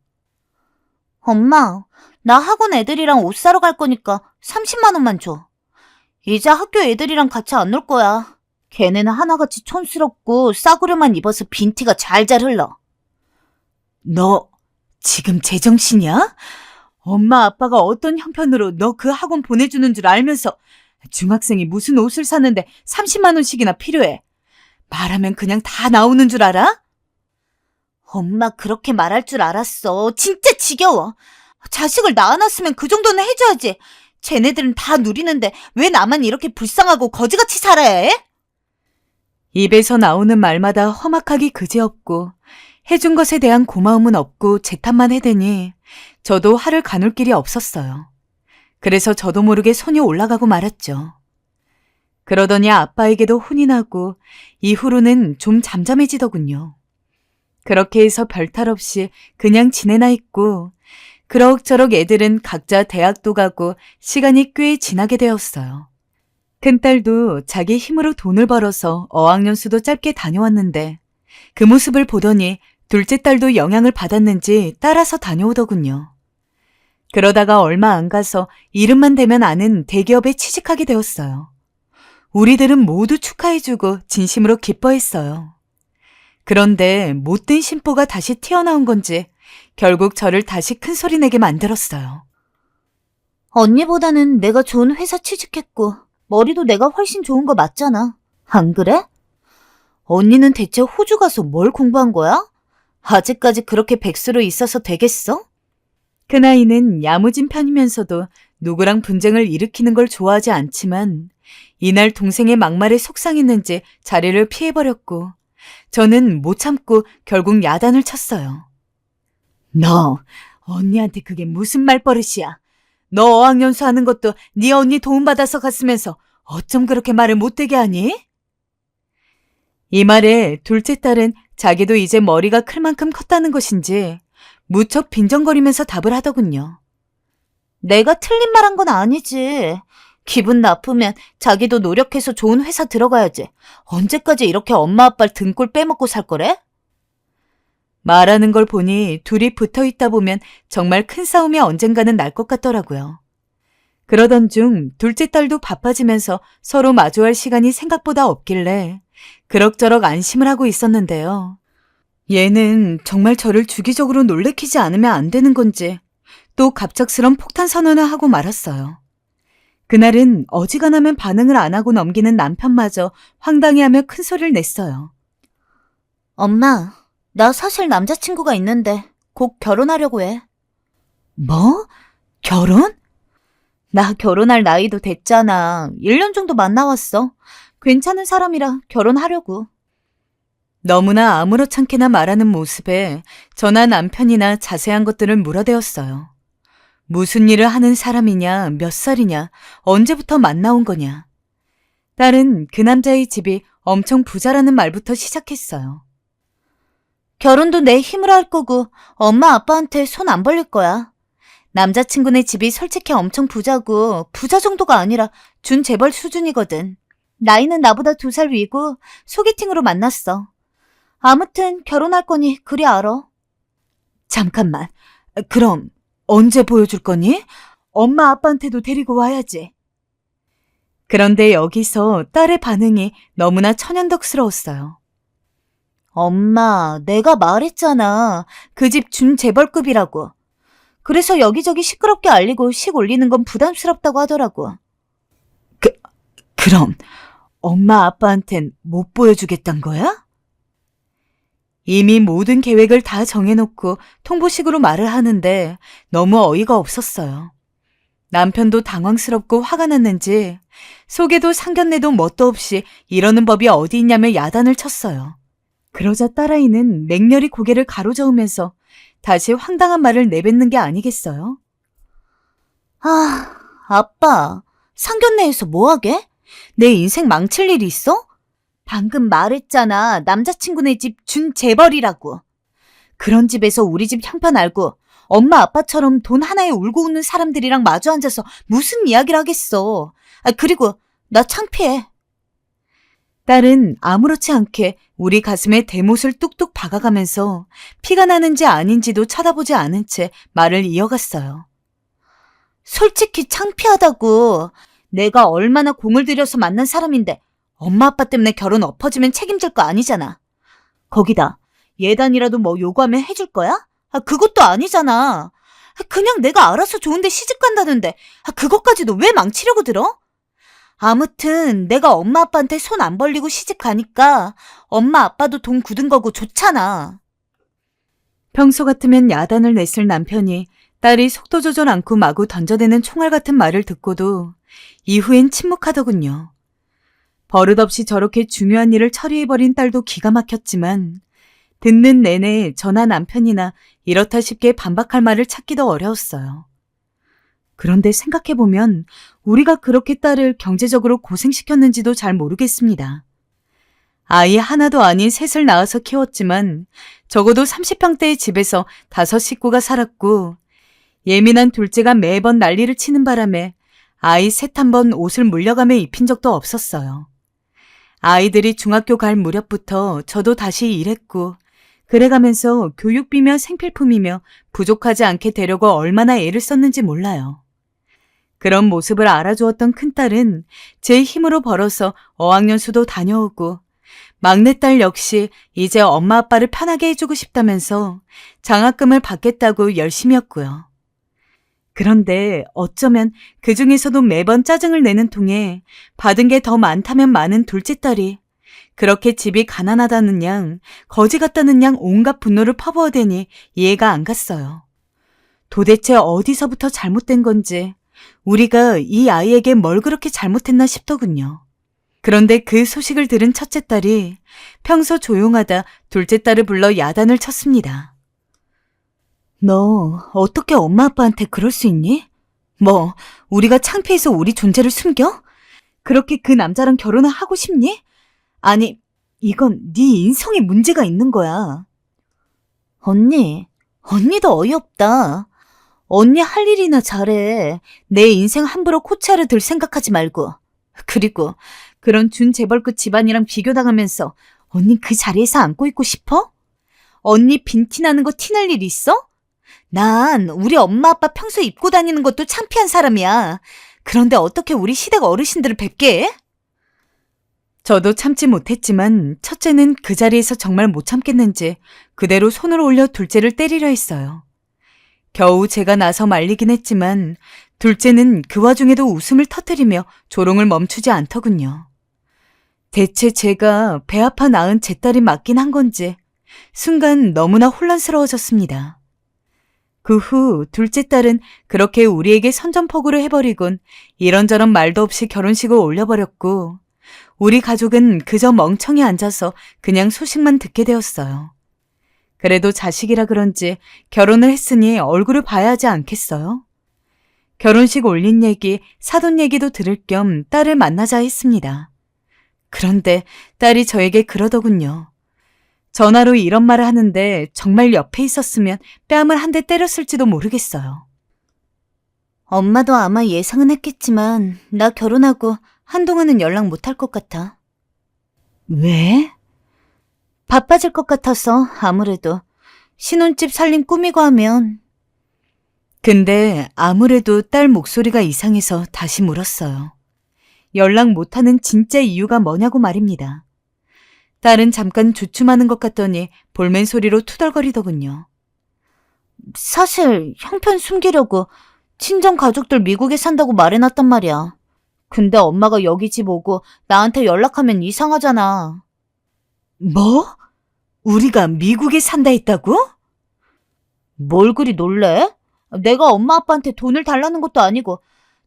엄마, 나 학원 애들이랑 옷 사러 갈 거니까 30만 원만 줘. 이제 학교 애들이랑 같이 안 놀 거야. 걔네는 하나같이 촌스럽고 싸구려만 입어서 빈티가 잘잘 흘러. 너 지금 제정신이야? 엄마 아빠가 어떤 형편으로 너 그 학원 보내주는 줄 알면서 중학생이 무슨 옷을 사는데 30만 원씩이나 필요해. 말하면 그냥 다 나오는 줄 알아? 엄마 그렇게 말할 줄 알았어. 진짜 지겨워. 자식을 낳아놨으면 그 정도는 해줘야지. 쟤네들은 다 누리는데 왜 나만 이렇게 불쌍하고 거지같이 살아야 해? 입에서 나오는 말마다 험악하기 그지없고 해준 것에 대한 고마움은 없고 제 탓만 해대니 저도 화를 가눌 길이 없었어요. 그래서 저도 모르게 손이 올라가고 말았죠. 그러더니 아빠에게도 혼이 나고 이후로는 좀 잠잠해지더군요. 그렇게 해서 별탈 없이 그냥 지내나 있고 그럭저럭 애들은 각자 대학도 가고 시간이 꽤 지나게 되었어요. 큰딸도 자기 힘으로 돈을 벌어서 어학연수도 짧게 다녀왔는데 그 모습을 보더니 둘째 딸도 영향을 받았는지 따라서 다녀오더군요. 그러다가 얼마 안 가서 이름만 대면 아는 대기업에 취직하게 되었어요. 우리들은 모두 축하해주고 진심으로 기뻐했어요. 그런데 못된 심보가 다시 튀어나온 건지 결국 저를 다시 큰 소리 내게 만들었어요. 언니보다는 내가 좋은 회사 취직했고 머리도 내가 훨씬 좋은 거 맞잖아. 안 그래? 언니는 대체 호주 가서 뭘 공부한 거야? 아직까지 그렇게 백수로 있어서 되겠어? 그 나이는 야무진 편이면서도 누구랑 분쟁을 일으키는 걸 좋아하지 않지만 이날 동생의 막말에 속상했는지 자리를 피해버렸고 저는 못 참고 결국 야단을 쳤어요. 너 언니한테 그게 무슨 말버릇이야? 너 어학연수 하는 것도 네 언니 도움받아서 갔으면서 어쩜 그렇게 말을 못되게 하니? 이 말에 둘째 딸은 자기도 이제 머리가 클 만큼 컸다는 것인지 무척 빈정거리면서 답을 하더군요. 내가 틀린 말 한 건 아니지. 기분 나쁘면 자기도 노력해서 좋은 회사 들어가야지. 언제까지 이렇게 엄마 아빠를 등골 빼먹고 살 거래? 말하는 걸 보니 둘이 붙어 있다 보면 정말 큰 싸움이 언젠가는 날 것 같더라고요. 그러던 중 둘째 딸도 바빠지면서 서로 마주할 시간이 생각보다 없길래 그럭저럭 안심을 하고 있었는데요. 얘는 정말 저를 주기적으로 놀래키지 않으면 안 되는 건지 또 갑작스런 폭탄 선언을 하고 말았어요. 그날은 어지간하면 반응을 안 하고 넘기는 남편마저 황당해하며 큰 소리를 냈어요. 엄마, 나 사실 남자친구가 있는데 곧 결혼하려고 해. 뭐? 결혼? 나 결혼할 나이도 됐잖아. 1년 정도 만나왔어. 괜찮은 사람이라 결혼하려고. 너무나 아무렇지않게나 말하는 모습에 저나 남편이나 자세한 것들을 물어대었어요. 무슨 일을 하는 사람이냐, 몇 살이냐, 언제부터 만나온 거냐. 딸은 그 남자의 집이 엄청 부자라는 말부터 시작했어요. 결혼도 내 힘으로 할 거고 엄마 아빠한테 손 안 벌릴 거야. 남자친구네 집이 솔직히 엄청 부자고 부자 정도가 아니라 준재벌 수준이거든. 나이는 나보다 2살 위고 소개팅으로 만났어. 아무튼 결혼할 거니 그리 알아. 잠깐만. 그럼 언제 보여줄 거니? 엄마 아빠한테도 데리고 와야지. 그런데 여기서 딸의 반응이 너무나 천연덕스러웠어요. 엄마, 내가 말했잖아. 그 집 준재벌급이라고. 그래서 여기저기 시끄럽게 알리고 식 올리는 건 부담스럽다고 하더라고. 그럼 엄마 아빠한텐 못 보여주겠단 거야? 이미 모든 계획을 다 정해놓고 통보식으로 말을 하는데 너무 어이가 없었어요. 남편도 당황스럽고 화가 났는지 속에도 상견례도 뭣도 없이 이러는 법이 어디 있냐며 야단을 쳤어요. 그러자 딸아이는 맹렬히 고개를 가로저으면서 다시 황당한 말을 내뱉는 게 아니겠어요? 아, 아빠, 상견례에서 뭐 하게? 내 인생 망칠 일이 있어? 방금 말했잖아. 남자친구네 집 준재벌이라고. 그런 집에서 우리 집 형편 알고 엄마 아빠처럼 돈 하나에 울고 웃는 사람들이랑 마주 앉아서 무슨 이야기를 하겠어. 그리고 나 창피해. 딸은 아무렇지 않게 우리 가슴에 대못을 뚝뚝 박아가면서 피가 나는지 아닌지도 쳐다보지 않은 채 말을 이어갔어요. 솔직히 창피하다고. 내가 얼마나 공을 들여서 만난 사람인데 엄마 아빠 때문에 결혼 엎어지면 책임질 거 아니잖아. 거기다 예단이라도 뭐 요구하면 해줄 거야? 그것도 아니잖아. 그냥 내가 알아서 좋은데 시집 간다는데 그것까지도 왜 망치려고 들어? 아무튼 내가 엄마 아빠한테 손 안 벌리고 시집 가니까 엄마 아빠도 돈 굳은 거고 좋잖아. 평소 같으면 야단을 냈을 남편이 딸이 속도 조절 않고 마구 던져대는 총알 같은 말을 듣고도 이후엔 침묵하더군요. 버릇없이 저렇게 중요한 일을 처리해버린 딸도 기가 막혔지만 듣는 내내 저나 남편이나 이렇다 싶게 반박할 말을 찾기도 어려웠어요. 그런데 생각해보면 우리가 그렇게 딸을 경제적으로 고생시켰는지도 잘 모르겠습니다. 아이 하나도 아닌 셋을 낳아서 키웠지만 적어도 30평대의 집에서 5 식구가 살았고 예민한 둘째가 매번 난리를 치는 바람에 아이 셋 한 번 옷을 물려가며 입힌 적도 없었어요. 아이들이 중학교 갈 무렵부터 저도 다시 일했고 그래가면서 교육비며 생필품이며 부족하지 않게 되려고 얼마나 애를 썼는지 몰라요. 그런 모습을 알아주었던 큰딸은 제 힘으로 벌어서 어학연수도 다녀오고 막내딸 역시 이제 엄마 아빠를 편하게 해주고 싶다면서 장학금을 받겠다고 열심히였고요. 그런데 어쩌면 그 중에서도 매번 짜증을 내는 통에 받은 게 더 많다면 많은 둘째 딸이 그렇게 집이 가난하다는 양, 거지 같다는 양 온갖 분노를 퍼부어대니 이해가 안 갔어요. 도대체 어디서부터 잘못된 건지 우리가 이 아이에게 뭘 그렇게 잘못했나 싶더군요. 그런데 그 소식을 들은 첫째 딸이 평소 조용하다 둘째 딸을 불러 야단을 쳤습니다. 너 어떻게 엄마 아빠한테 그럴 수 있니? 뭐 우리가 창피해서 우리 존재를 숨겨? 그렇게 그 남자랑 결혼을 하고 싶니? 아니, 이건 네 인성에 문제가 있는 거야. 언니도 어이없다. 언니 할 일이나 잘해. 내 인생 함부로 코치하려 들 생각하지 말고. 그리고 그런 준재벌급 집안이랑 비교당하면서 언니 그 자리에서 앉고 있고 싶어? 언니 빈티 나는 거 티낼 일 있어? 난 우리 엄마 아빠 평소에 입고 다니는 것도 창피한 사람이야. 그런데 어떻게 우리 시댁 어르신들을 뵙게 해? 저도 참지 못했지만 첫째는 그 자리에서 정말 못 참겠는지 그대로 손을 올려 둘째를 때리려 했어요. 겨우 제가 나서 말리긴 했지만 둘째는 그 와중에도 웃음을 터뜨리며 조롱을 멈추지 않더군요. 대체 제가 배 아파 낳은 제 딸이 맞긴 한 건지 순간 너무나 혼란스러워졌습니다. 그 후 둘째 딸은 그렇게 우리에게 선전포고를 해버리곤 이런저런 말도 없이 결혼식을 올려버렸고 우리 가족은 그저 멍청이 앉아서 그냥 소식만 듣게 되었어요. 그래도 자식이라 그런지 결혼을 했으니 얼굴을 봐야 하지 않겠어요? 결혼식 올린 얘기, 사돈 얘기도 들을 겸 딸을 만나자 했습니다. 그런데 딸이 저에게 그러더군요. 전화로 이런 말을 하는데 정말 옆에 있었으면 뺨을 한 대 때렸을지도 모르겠어요. 엄마도 아마 예상은 했겠지만 나 결혼하고 한동안은 연락 못할 것 같아. 왜? 바빠질 것 같아서 아무래도 신혼집 살림 꾸미고 하면. 근데 아무래도 딸 목소리가 이상해서 다시 물었어요. 연락 못하는 진짜 이유가 뭐냐고 말입니다. 딸은 잠깐 주춤하는 것 같더니 볼멘 소리로 투덜거리더군요. 사실 형편 숨기려고 친정 가족들 미국에 산다고 말해놨단 말이야. 근데 엄마가 여기 집 오고 나한테 연락하면 이상하잖아. 뭐? 우리가 미국에 산다 했다고? 뭘 그리 놀래? 내가 엄마 아빠한테 돈을 달라는 것도 아니고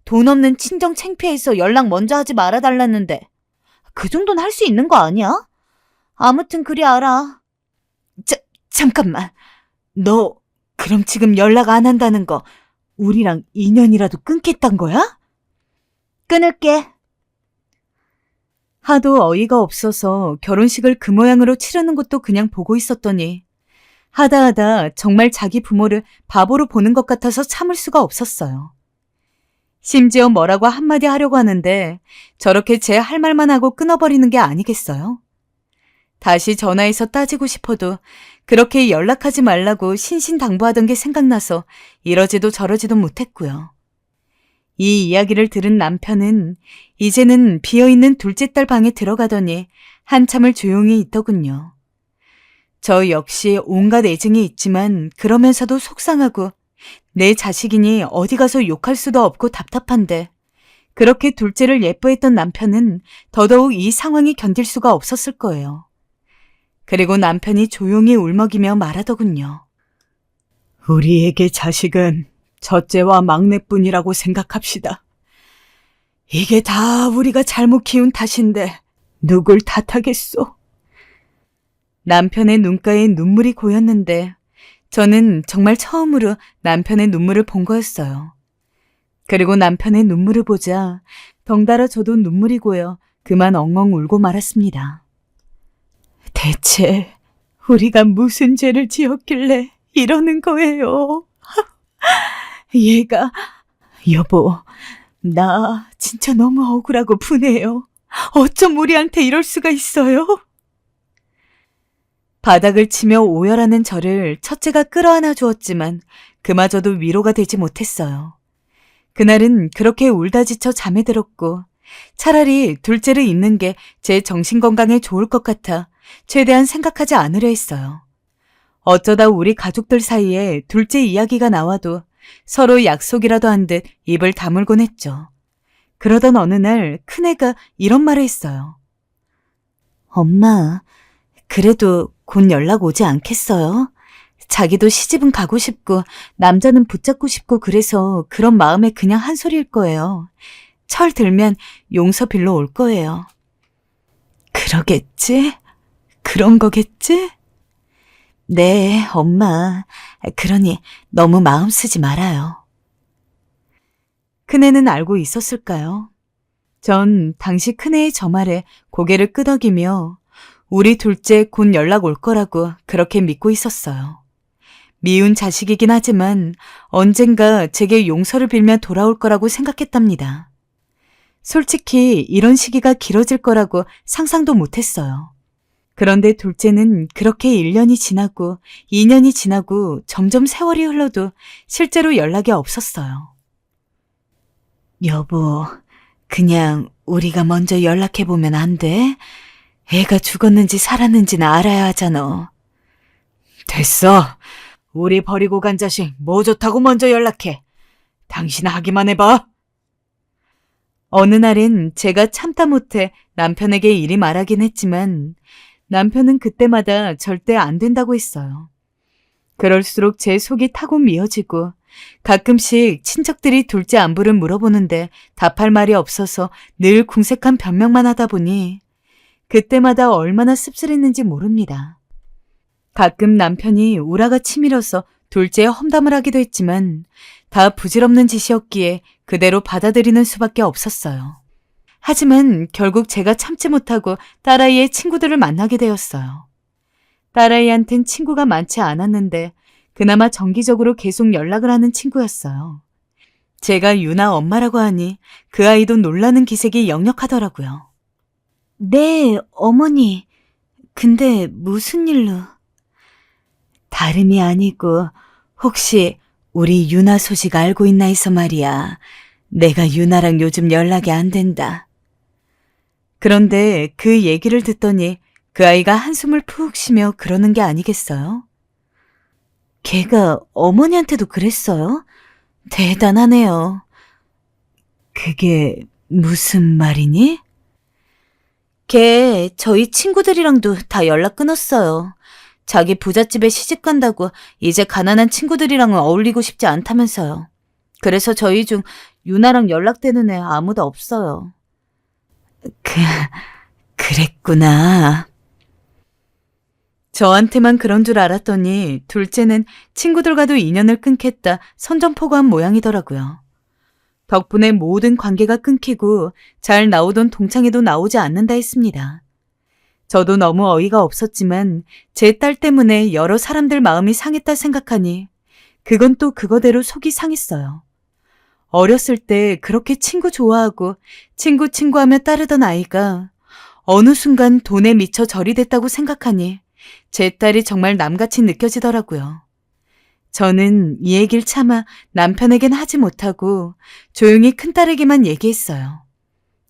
돈 없는 친정 창피해서 연락 먼저 하지 말아달라는데 그 정도는 할 수 있는 거 아니야? 아무튼 그리 알아. 잠깐만. 너 그럼 지금 연락 안 한다는 거 우리랑 인연이라도 끊겠단 거야? 끊을게. 하도 어이가 없어서 결혼식을 그 모양으로 치르는 것도 그냥 보고 있었더니 하다 정말 자기 부모를 바보로 보는 것 같아서 참을 수가 없었어요. 심지어 뭐라고 한마디 하려고 하는데 저렇게 제 할 말만 하고 끊어버리는 게 아니겠어요? 다시 전화해서 따지고 싶어도 그렇게 연락하지 말라고 신신당부하던 게 생각나서 이러지도 저러지도 못했고요. 이 이야기를 들은 남편은 이제는 비어있는 둘째 딸 방에 들어가더니 한참을 조용히 있더군요. 저 역시 온갖 애증이 있지만 그러면서도 속상하고 내 자식이니 어디 가서 욕할 수도 없고 답답한데 그렇게 둘째를 예뻐했던 남편은 더더욱 이 상황이 견딜 수가 없었을 거예요. 그리고 남편이 조용히 울먹이며 말하더군요. 우리에게 자식은 첫째와 막내뿐이라고 생각합시다. 이게 다 우리가 잘못 키운 탓인데 누굴 탓하겠소? 남편의 눈가에 눈물이 고였는데 저는 정말 처음으로 남편의 눈물을 본 거였어요. 그리고 남편의 눈물을 보자 덩달아 저도 눈물이 고여 그만 엉엉 울고 말았습니다. 대체 우리가 무슨 죄를 지었길래 이러는 거예요? 얘가 여보, 나 진짜 너무 억울하고 분해요. 어쩜 우리한테 이럴 수가 있어요? 바닥을 치며 오열하는 저를 첫째가 끌어안아 주었지만 그마저도 위로가 되지 못했어요. 그날은 그렇게 울다 지쳐 잠에 들었고 차라리 둘째를 잇는 게 제 정신건강에 좋을 것 같아 최대한 생각하지 않으려 했어요. 어쩌다 우리 가족들 사이에 둘째 이야기가 나와도 서로 약속이라도 한 듯 입을 다물곤 했죠. 그러던 어느 날 큰애가 이런 말을 했어요. 엄마, 그래도 곧 연락 오지 않겠어요? 자기도 시집은 가고 싶고 남자는 붙잡고 싶고 그래서 그런 마음에 그냥 한 소리일 거예요. 철 들면 용서 빌러 올 거예요. 그러겠지? 그런 거겠지? 네, 엄마. 그러니 너무 마음 쓰지 말아요. 큰애는 알고 있었을까요? 전 당시 큰애의 저 말에 고개를 끄덕이며 우리 둘째 곧 연락 올 거라고 그렇게 믿고 있었어요. 미운 자식이긴 하지만 언젠가 제게 용서를 빌며 돌아올 거라고 생각했답니다. 솔직히 이런 시기가 길어질 거라고 상상도 못했어요. 그런데 둘째는 그렇게 1년이 지나고 2년이 지나고 점점 세월이 흘러도 실제로 연락이 없었어요. 여보, 그냥 우리가 먼저 연락해보면 안 돼? 애가 죽었는지 살았는지는 알아야 하잖아. 됐어. 우리 버리고 간 자식 뭐 좋다고 먼저 연락해. 당신 하기만 해봐. 어느 날엔 제가 참다 못해 남편에게 이리 말하긴 했지만 남편은 그때마다 절대 안 된다고 했어요. 그럴수록 제 속이 타고 미어지고 가끔씩 친척들이 둘째 안부를 물어보는데 답할 말이 없어서 늘 궁색한 변명만 하다 보니 그때마다 얼마나 씁쓸했는지 모릅니다. 가끔 남편이 우라가 치밀어서 둘째의 험담을 하기도 했지만 다 부질없는 짓이었기에 그대로 받아들이는 수밖에 없었어요. 하지만 결국 제가 참지 못하고 딸아이의 친구들을 만나게 되었어요. 딸아이한텐 친구가 많지 않았는데 그나마 정기적으로 계속 연락을 하는 친구였어요. 제가 유나 엄마라고 하니 그 아이도 놀라는 기색이 역력하더라고요. 네, 어머니. 근데 무슨 일로? 다름이 아니고 혹시 우리 유나 소식 알고 있나 해서 말이야. 내가 유나랑 요즘 연락이 안 된다. 그런데 그 얘기를 듣더니 그 아이가 한숨을 푹 쉬며 그러는 게 아니겠어요? 걔가 어머니한테도 그랬어요? 대단하네요. 그게 무슨 말이니? 걔 저희 친구들이랑도 다 연락 끊었어요. 자기 부잣집에 시집 간다고 이제 가난한 친구들이랑은 어울리고 싶지 않다면서요. 그래서 저희 중 유나랑 연락되는 애 아무도 없어요. 그랬구나. 저한테만 그런 줄 알았더니 둘째는 친구들과도 인연을 끊겠다 선전포고한 모양이더라고요. 덕분에 모든 관계가 끊기고 잘 나오던 동창회도 나오지 않는다 했습니다. 저도 너무 어이가 없었지만 제 딸 때문에 여러 사람들 마음이 상했다 생각하니 그건 또 그거대로 속이 상했어요. 어렸을 때 그렇게 친구 좋아하고 친구하며 따르던 아이가 어느 순간 돈에 미쳐 절이 됐다고 생각하니 제 딸이 정말 남같이 느껴지더라고요. 저는 이 얘기를 차마 남편에겐 하지 못하고 조용히 큰딸에게만 얘기했어요.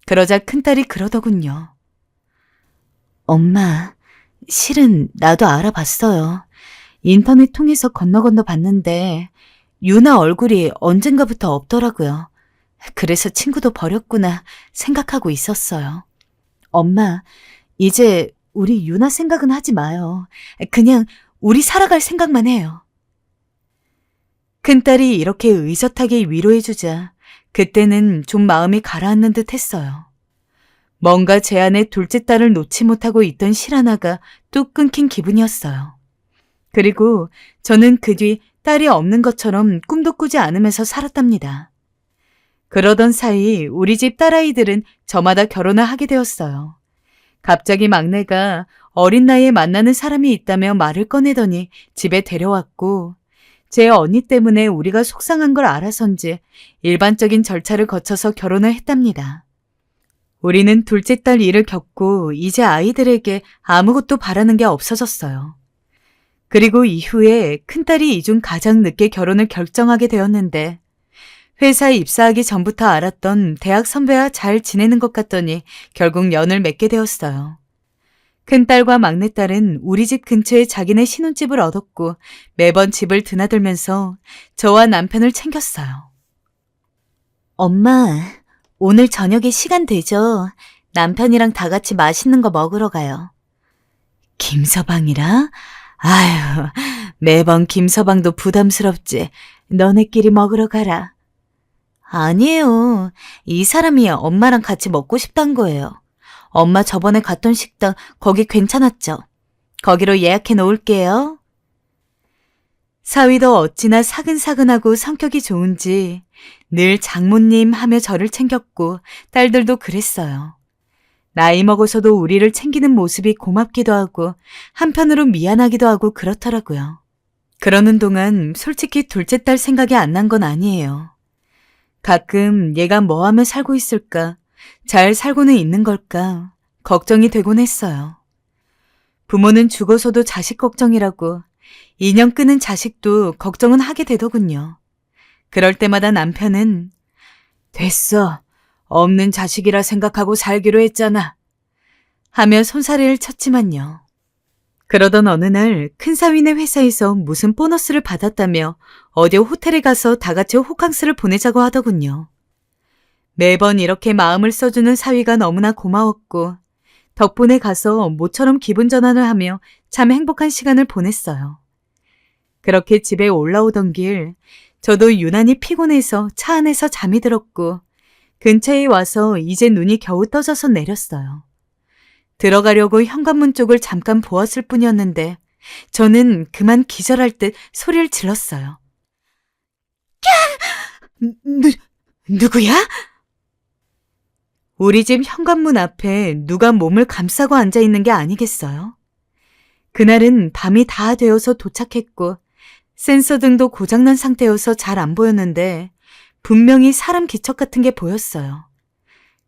그러자 큰딸이 그러더군요. 엄마, 실은 나도 알아봤어요. 인터넷 통해서 건너 봤는데 유나 얼굴이 언젠가부터 없더라고요. 그래서 친구도 버렸구나 생각하고 있었어요. 엄마, 이제 우리 유나 생각은 하지 마요. 그냥 우리 살아갈 생각만 해요. 큰딸이 이렇게 의젓하게 위로해주자 그때는 좀 마음이 가라앉는 듯 했어요. 뭔가 제 안에 둘째 딸을 놓지 못하고 있던 실 하나가 뚝 끊긴 기분이었어요. 그리고 저는 그 뒤 딸이 없는 것처럼 꿈도 꾸지 않으면서 살았답니다. 그러던 사이 우리 집 딸아이들은 저마다 결혼을 하게 되었어요. 갑자기 막내가 어린 나이에 만나는 사람이 있다며 말을 꺼내더니 집에 데려왔고 제 언니 때문에 우리가 속상한 걸 알아선지 일반적인 절차를 거쳐서 결혼을 했답니다. 우리는 둘째 딸 일을 겪고 이제 아이들에게 아무것도 바라는 게 없어졌어요. 그리고 이후에 큰딸이 이 중 가장 늦게 결혼을 결정하게 되었는데 회사에 입사하기 전부터 알았던 대학 선배와 잘 지내는 것 같더니 결국 연을 맺게 되었어요. 큰딸과 막내딸은 우리 집 근처에 자기네 신혼집을 얻었고 매번 집을 드나들면서 저와 남편을 챙겼어요. 엄마, 오늘 저녁에 시간 되죠? 남편이랑 다 같이 맛있는 거 먹으러 가요. 김서방이라? 아유, 매번 김서방도 부담스럽지. 너네끼리 먹으러 가라. 아니에요. 이 사람이 엄마랑 같이 먹고 싶단 거예요. 엄마 저번에 갔던 식당 거기 괜찮았죠? 거기로 예약해 놓을게요. 사위도 어찌나 사근사근하고 성격이 좋은지 늘 장모님 하며 저를 챙겼고 딸들도 그랬어요. 나이 먹어서도 우리를 챙기는 모습이 고맙기도 하고 한편으로 미안하기도 하고 그렇더라고요. 그러는 동안 솔직히 둘째 딸 생각이 안 난 건 아니에요. 가끔 얘가 뭐 하며 살고 있을까, 잘 살고는 있는 걸까 걱정이 되곤 했어요. 부모는 죽어서도 자식 걱정이라고 인연 끄는 자식도 걱정은 하게 되더군요. 그럴 때마다 남편은 됐어, 없는 자식이라 생각하고 살기로 했잖아 하며 손사래를 쳤지만요. 그러던 어느 날 큰사위네 회사에서 무슨 보너스를 받았다며 어디 호텔에 가서 다 같이 호캉스를 보내자고 하더군요. 매번 이렇게 마음을 써주는 사위가 너무나 고마웠고 덕분에 가서 모처럼 기분 전환을 하며 참 행복한 시간을 보냈어요. 그렇게 집에 올라오던 길 저도 유난히 피곤해서 차 안에서 잠이 들었고 근처에 와서 이제 눈이 겨우 떠져서 내렸어요. 들어가려고 현관문 쪽을 잠깐 보았을 뿐이었는데 저는 그만 기절할 듯 소리를 질렀어요. 누구야? 우리 집 현관문 앞에 누가 몸을 감싸고 앉아 있는 게 아니겠어요? 그날은 밤이 다 되어서 도착했고 센서 등도 고장난 상태여서 잘 안 보였는데 분명히 사람 기척 같은 게 보였어요.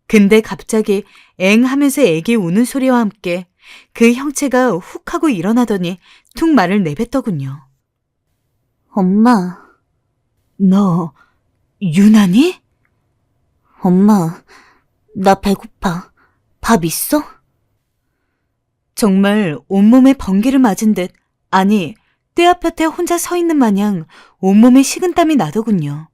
근데 갑자기 엥 하면서 애기 우는 소리와 함께 그 형체가 훅 하고 일어나더니 툭 말을 내뱉더군요. 엄마, 너 유난히? 엄마, 나 배고파. 밥 있어? 정말 온몸에 번개를 맞은 듯, 아니 떼 앞곁에 혼자 서 있는 마냥 온몸에 식은땀이 나더군요.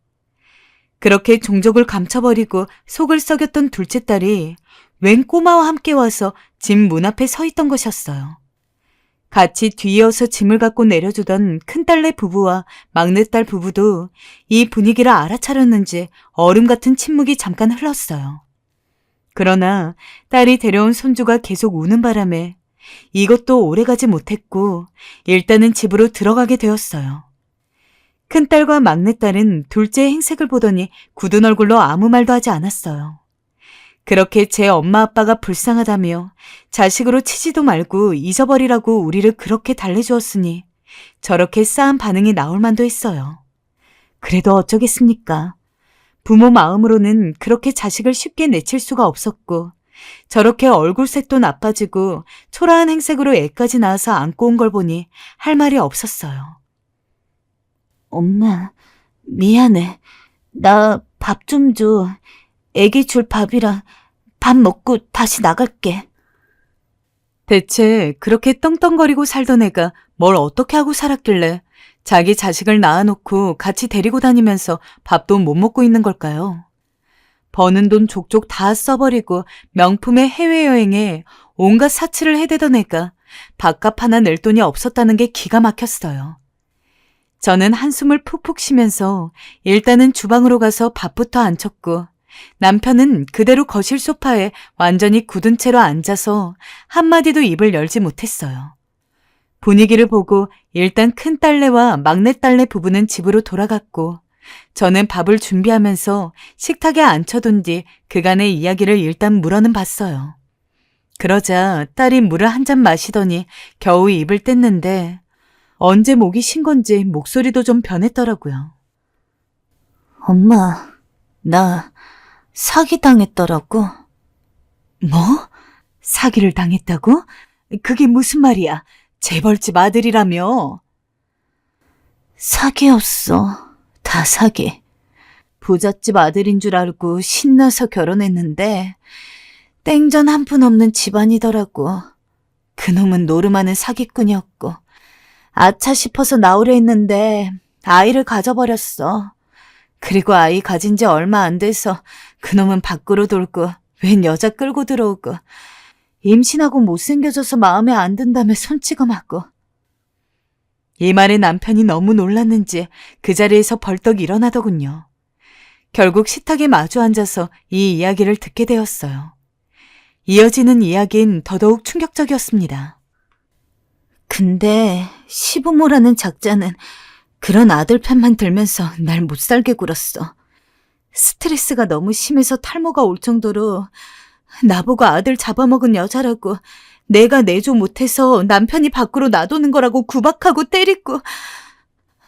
그렇게 종족을 감춰버리고 속을 썩였던 둘째 딸이 웬 꼬마와 함께 와서 집 문 앞에 서 있던 것이었어요. 같이 뒤이어서 짐을 갖고 내려주던 큰딸네 부부와 막내딸 부부도 이 분위기를 알아차렸는지 얼음 같은 침묵이 잠깐 흘렀어요. 그러나 딸이 데려온 손주가 계속 우는 바람에 이것도 오래가지 못했고 일단은 집으로 들어가게 되었어요. 큰딸과 막내딸은 둘째의 행색을 보더니 굳은 얼굴로 아무 말도 하지 않았어요. 그렇게 제 엄마 아빠가 불쌍하다며 자식으로 치지도 말고 잊어버리라고 우리를 그렇게 달래주었으니 저렇게 싸한 반응이 나올 만도 했어요. 그래도 어쩌겠습니까? 부모 마음으로는 그렇게 자식을 쉽게 내칠 수가 없었고 저렇게 얼굴색도 나빠지고 초라한 행색으로 애까지 낳아서 안고 온 걸 보니 할 말이 없었어요. 엄마, 미안해. 나 밥 좀 줘. 애기 줄 밥이랑 밥 먹고 다시 나갈게. 대체 그렇게 떵떵거리고 살던 애가 뭘 어떻게 하고 살았길래 자기 자식을 낳아놓고 같이 데리고 다니면서 밥도 못 먹고 있는 걸까요? 버는 돈 족족 다 써버리고 명품의 해외여행에 온갖 사치를 해대던 애가 밥값 하나 낼 돈이 없었다는 게 기가 막혔어요. 저는 한숨을 푹푹 쉬면서 일단은 주방으로 가서 밥부터 안 쳤고 남편은 그대로 거실 소파에 완전히 굳은 채로 앉아서 한마디도 입을 열지 못했어요. 분위기를 보고 일단 큰딸내와 막내딸내 부부는 집으로 돌아갔고 저는 밥을 준비하면서 식탁에 앉혀둔 뒤 그간의 이야기를 일단 물어는 봤어요. 그러자 딸이 물을 한 잔 마시더니 겨우 입을 뗐는데 언제 목이 쉰 건지 목소리도 좀 변했더라고요. 엄마, 나 사기당했더라고. 뭐? 사기를 당했다고? 그게 무슨 말이야? 재벌집 아들이라며? 사기였어. 다 사기. 부잣집 아들인 줄 알고 신나서 결혼했는데 땡전 한 푼 없는 집안이더라고. 그놈은 노름하는 사기꾼이었고 아차 싶어서 나오려 했는데 아이를 가져버렸어. 그리고 아이 가진 지 얼마 안 돼서 그놈은 밖으로 돌고 웬 여자 끌고 들어오고 임신하고 못생겨져서 마음에 안 든다며 손찌검하고. 이 말에 남편이 너무 놀랐는지 그 자리에서 벌떡 일어나더군요. 결국 식탁에 마주 앉아서 이 이야기를 듣게 되었어요. 이어지는 이야기는 더더욱 충격적이었습니다. 근데 시부모라는 작자는 그런 아들 편만 들면서 날 못살게 굴었어. 스트레스가 너무 심해서 탈모가 올 정도로 나보고 아들 잡아먹은 여자라고 내가 내조 못해서 남편이 밖으로 놔두는 거라고 구박하고 때리고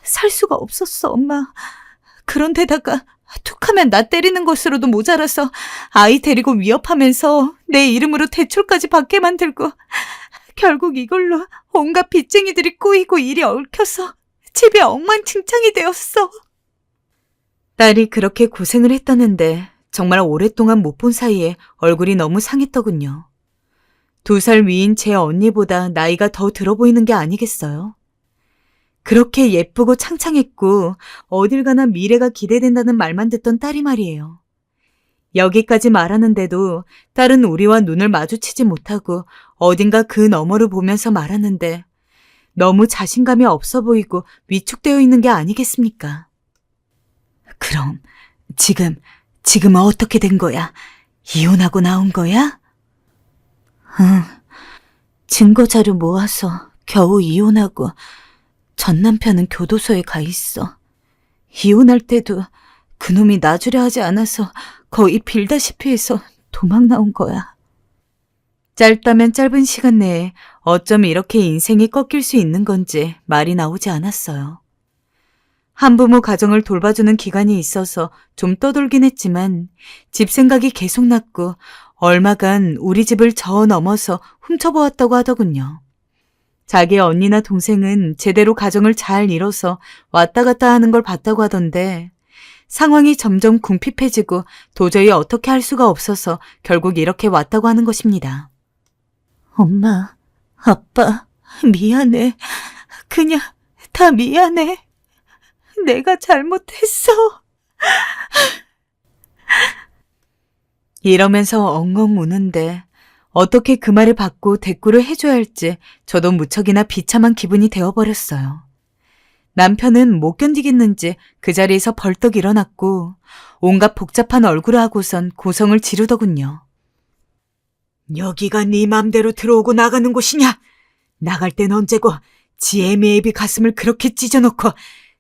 살 수가 없었어, 엄마. 그런데다가 툭하면 나 때리는 것으로도 모자라서 아이 데리고 위협하면서 내 이름으로 대출까지 받게 만들고 결국 이걸로 온갖 빚쟁이들이 꼬이고 일이 얽혀서 집이 엉망진창이 되었어. 딸이 그렇게 고생을 했다는데 정말 오랫동안 못 본 사이에 얼굴이 너무 상했더군요. 2살 위인 제 언니보다 나이가 더 들어 보이는 게 아니겠어요? 그렇게 예쁘고 창창했고 어딜 가나 미래가 기대된다는 말만 듣던 딸이 말이에요. 여기까지 말하는데도 딸은 우리와 눈을 마주치지 못하고 어딘가 그 너머를 보면서 말하는데 너무 자신감이 없어 보이고 위축되어 있는 게 아니겠습니까? 그럼 지금 어떻게 된 거야? 이혼하고 나온 거야? 응. 증거 자료 모아서 겨우 이혼하고 전 남편은 교도소에 가 있어. 이혼할 때도 그놈이 놔주려 하지 않아서 거의 빌다시피 해서 도망 나온 거야. 짧다면 짧은 시간 내에 어쩜 이렇게 인생이 꺾일 수 있는 건지 말이 나오지 않았어요. 한부모 가정을 돌봐주는 기간이 있어서 좀 떠돌긴 했지만 집 생각이 계속 났고 얼마간 우리 집을 저 넘어서 훔쳐보았다고 하더군요. 자기 언니나 동생은 제대로 가정을 잘 이뤄서 왔다 갔다 하는 걸 봤다고 하던데 상황이 점점 궁핍해지고 도저히 어떻게 할 수가 없어서 결국 이렇게 왔다고 하는 것입니다. 엄마, 아빠, 미안해. 그냥 다 미안해. 내가 잘못했어. 이러면서 엉엉 우는데 어떻게 그 말을 받고 대꾸를 해줘야 할지 저도 무척이나 비참한 기분이 되어버렸어요. 남편은 못 견디겠는지 그 자리에서 벌떡 일어났고 온갖 복잡한 얼굴을 하고선 고성을 지르더군요. 여기가 네 맘대로 들어오고 나가는 곳이냐? 나갈 땐 언제고 지 애미애비 가슴을 그렇게 찢어놓고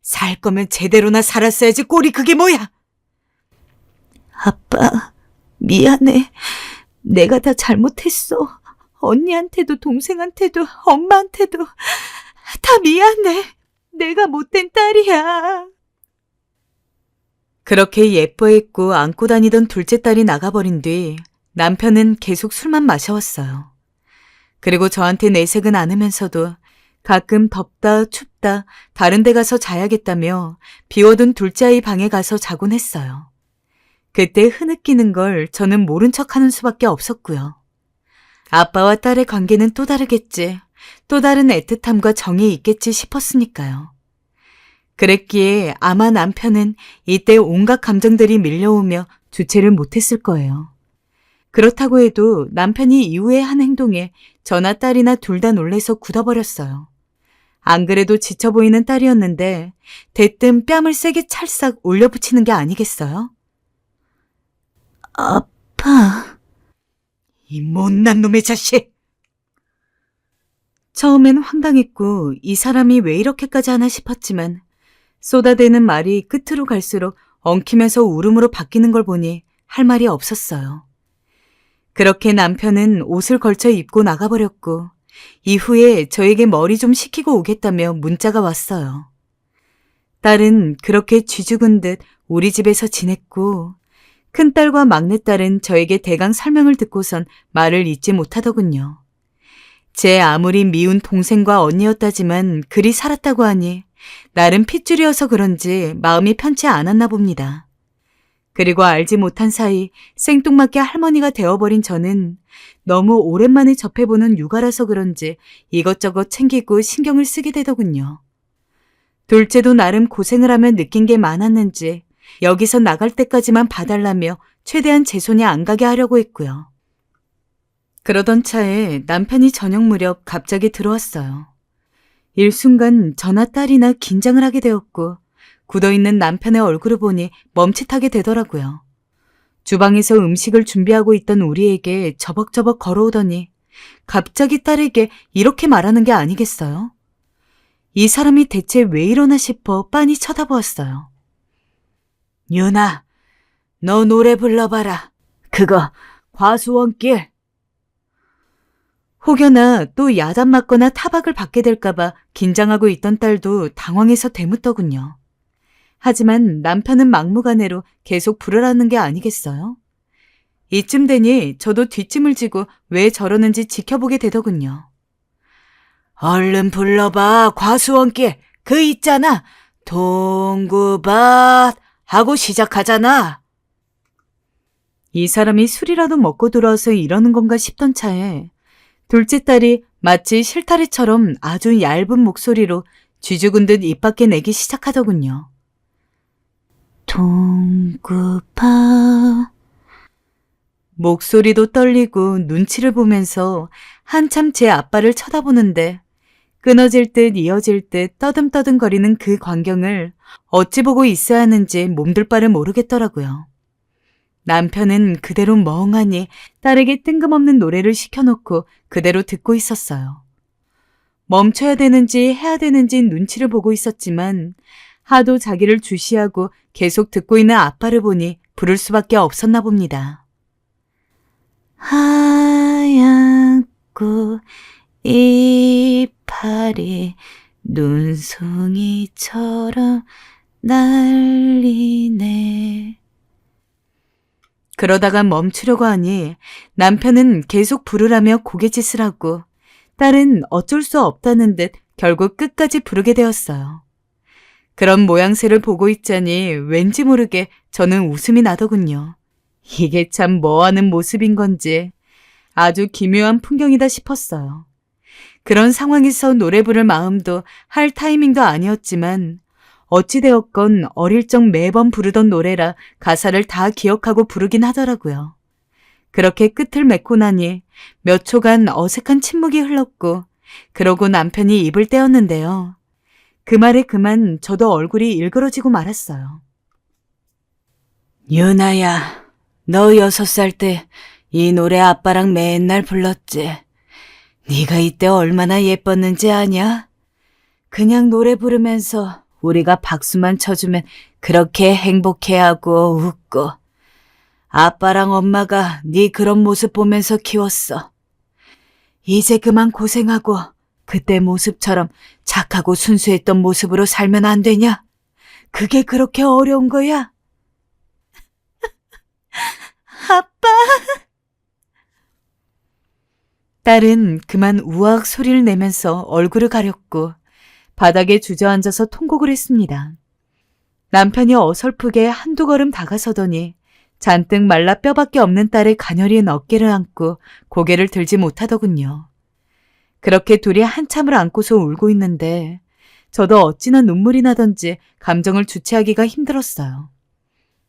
살 거면 제대로나 살았어야지 꼴이 그게 뭐야? 아빠, 미안해. 내가 다 잘못했어. 언니한테도 동생한테도 엄마한테도 다 미안해. 내가 못된 딸이야. 그렇게 예뻐했고 안고 다니던 둘째 딸이 나가버린 뒤 남편은 계속 술만 마셔왔어요. 그리고 저한테 내색은 않으면서도 가끔 덥다 춥다 다른 데 가서 자야겠다며 비워둔 둘째 아이 방에 가서 자곤 했어요. 그때 흐느끼는 걸 저는 모른 척하는 수밖에 없었고요. 아빠와 딸의 관계는 또 다르겠지, 또 다른 애틋함과 정이 있겠지 싶었으니까요. 그랬기에 아마 남편은 이때 온갖 감정들이 밀려오며 주체를 못했을 거예요. 그렇다고 해도 남편이 이후에 한 행동에 저나 딸이나 둘 다 놀래서 굳어버렸어요. 안 그래도 지쳐 보이는 딸이었는데 대뜸 뺨을 세게 찰싹 올려붙이는 게 아니겠어요? 아빠... 이 못난 놈의 자식! 처음엔 황당했고 이 사람이 왜 이렇게까지 하나 싶었지만 쏟아대는 말이 끝으로 갈수록 엉키면서 울음으로 바뀌는 걸 보니 할 말이 없었어요. 그렇게 남편은 옷을 걸쳐 입고 나가버렸고 이후에 저에게 머리 좀 식히고 오겠다며 문자가 왔어요. 딸은 그렇게 쥐죽은 듯 우리 집에서 지냈고 큰딸과 막내딸은 저에게 대강 설명을 듣고선 말을 잇지 못하더군요. 제 아무리 미운 동생과 언니였다지만 그리 살았다고 하니 나름 핏줄이어서 그런지 마음이 편치 않았나 봅니다. 그리고 알지 못한 사이 생뚱맞게 할머니가 되어버린 저는 너무 오랜만에 접해보는 육아라서 그런지 이것저것 챙기고 신경을 쓰게 되더군요. 둘째도 나름 고생을 하며 느낀 게 많았는지 여기서 나갈 때까지만 봐달라며 최대한 제 손이 안 가게 하려고 했고요. 그러던 차에 남편이 저녁 무렵 갑자기 들어왔어요. 일순간 저나 딸이나 긴장을 하게 되었고 굳어있는 남편의 얼굴을 보니 멈칫하게 되더라고요. 주방에서 음식을 준비하고 있던 우리에게 저벅저벅 걸어오더니 갑자기 딸에게 이렇게 말하는 게 아니겠어요? 이 사람이 대체 왜 이러나 싶어 빤히 쳐다보았어요. 유나, 너 노래 불러봐라. 그거 과수원길. 혹여나 또 야단 맞거나 타박을 받게 될까봐 긴장하고 있던 딸도 당황해서 되묻더군요. 하지만 남편은 막무가내로 계속 부르라는 게 아니겠어요? 이쯤 되니 저도 뒷짐을 지고 왜 저러는지 지켜보게 되더군요. 얼른 불러봐, 과수원길. 그 있잖아. 동구밭 하고 시작하잖아. 이 사람이 술이라도 먹고 들어와서 이러는 건가 싶던 차에 둘째 딸이 마치 실타래처럼 아주 얇은 목소리로 쥐죽은 듯 입 밖에 내기 시작하더군요. 동구파. 목소리도 떨리고 눈치를 보면서 한참 제 아빠를 쳐다보는데 끊어질 듯 이어질 듯 떠듬떠듬거리는 그 광경을 어찌 보고 있어야 하는지 몸둘 바를 모르겠더라고요. 남편은 그대로 멍하니 딸에게 뜬금없는 노래를 시켜놓고 그대로 듣고 있었어요. 멈춰야 되는지 해야 되는지 눈치를 보고 있었지만 하도 자기를 주시하고 계속 듣고 있는 아빠를 보니 부를 수밖에 없었나 봅니다. 하얗고 이파리 눈송이처럼 날리네. 그러다가 멈추려고 하니 남편은 계속 부르라며 고갯짓을 하고 딸은 어쩔 수 없다는 듯 결국 끝까지 부르게 되었어요. 그런 모양새를 보고 있자니 왠지 모르게 저는 웃음이 나더군요. 이게 참 뭐하는 모습인 건지 아주 기묘한 풍경이다 싶었어요. 그런 상황에서 노래 부를 마음도 할 타이밍도 아니었지만 어찌되었건 어릴 적 매번 부르던 노래라 가사를 다 기억하고 부르긴 하더라고요. 그렇게 끝을 맺고 나니 몇 초간 어색한 침묵이 흘렀고 그러고 남편이 입을 떼었는데요. 그 말에 그만 저도 얼굴이 일그러지고 말았어요. 유나야, 너 6살 때 이 노래 아빠랑 맨날 불렀지. 네가 이때 얼마나 예뻤는지 아냐? 그냥 노래 부르면서 우리가 박수만 쳐주면 그렇게 행복해하고 웃고 아빠랑 엄마가 네 그런 모습 보면서 키웠어. 이제 그만 고생하고 그때 모습처럼 착하고 순수했던 모습으로 살면 안 되냐? 그게 그렇게 어려운 거야? 아빠! 딸은 그만 우악 소리를 내면서 얼굴을 가렸고 바닥에 주저앉아서 통곡을 했습니다. 남편이 어설프게 한두 걸음 다가서더니 잔뜩 말라 뼈밖에 없는 딸의 가녀린 어깨를 안고 고개를 들지 못하더군요. 그렇게 둘이 한참을 안고서 울고 있는데 저도 어찌나 눈물이 나던지 감정을 주체하기가 힘들었어요.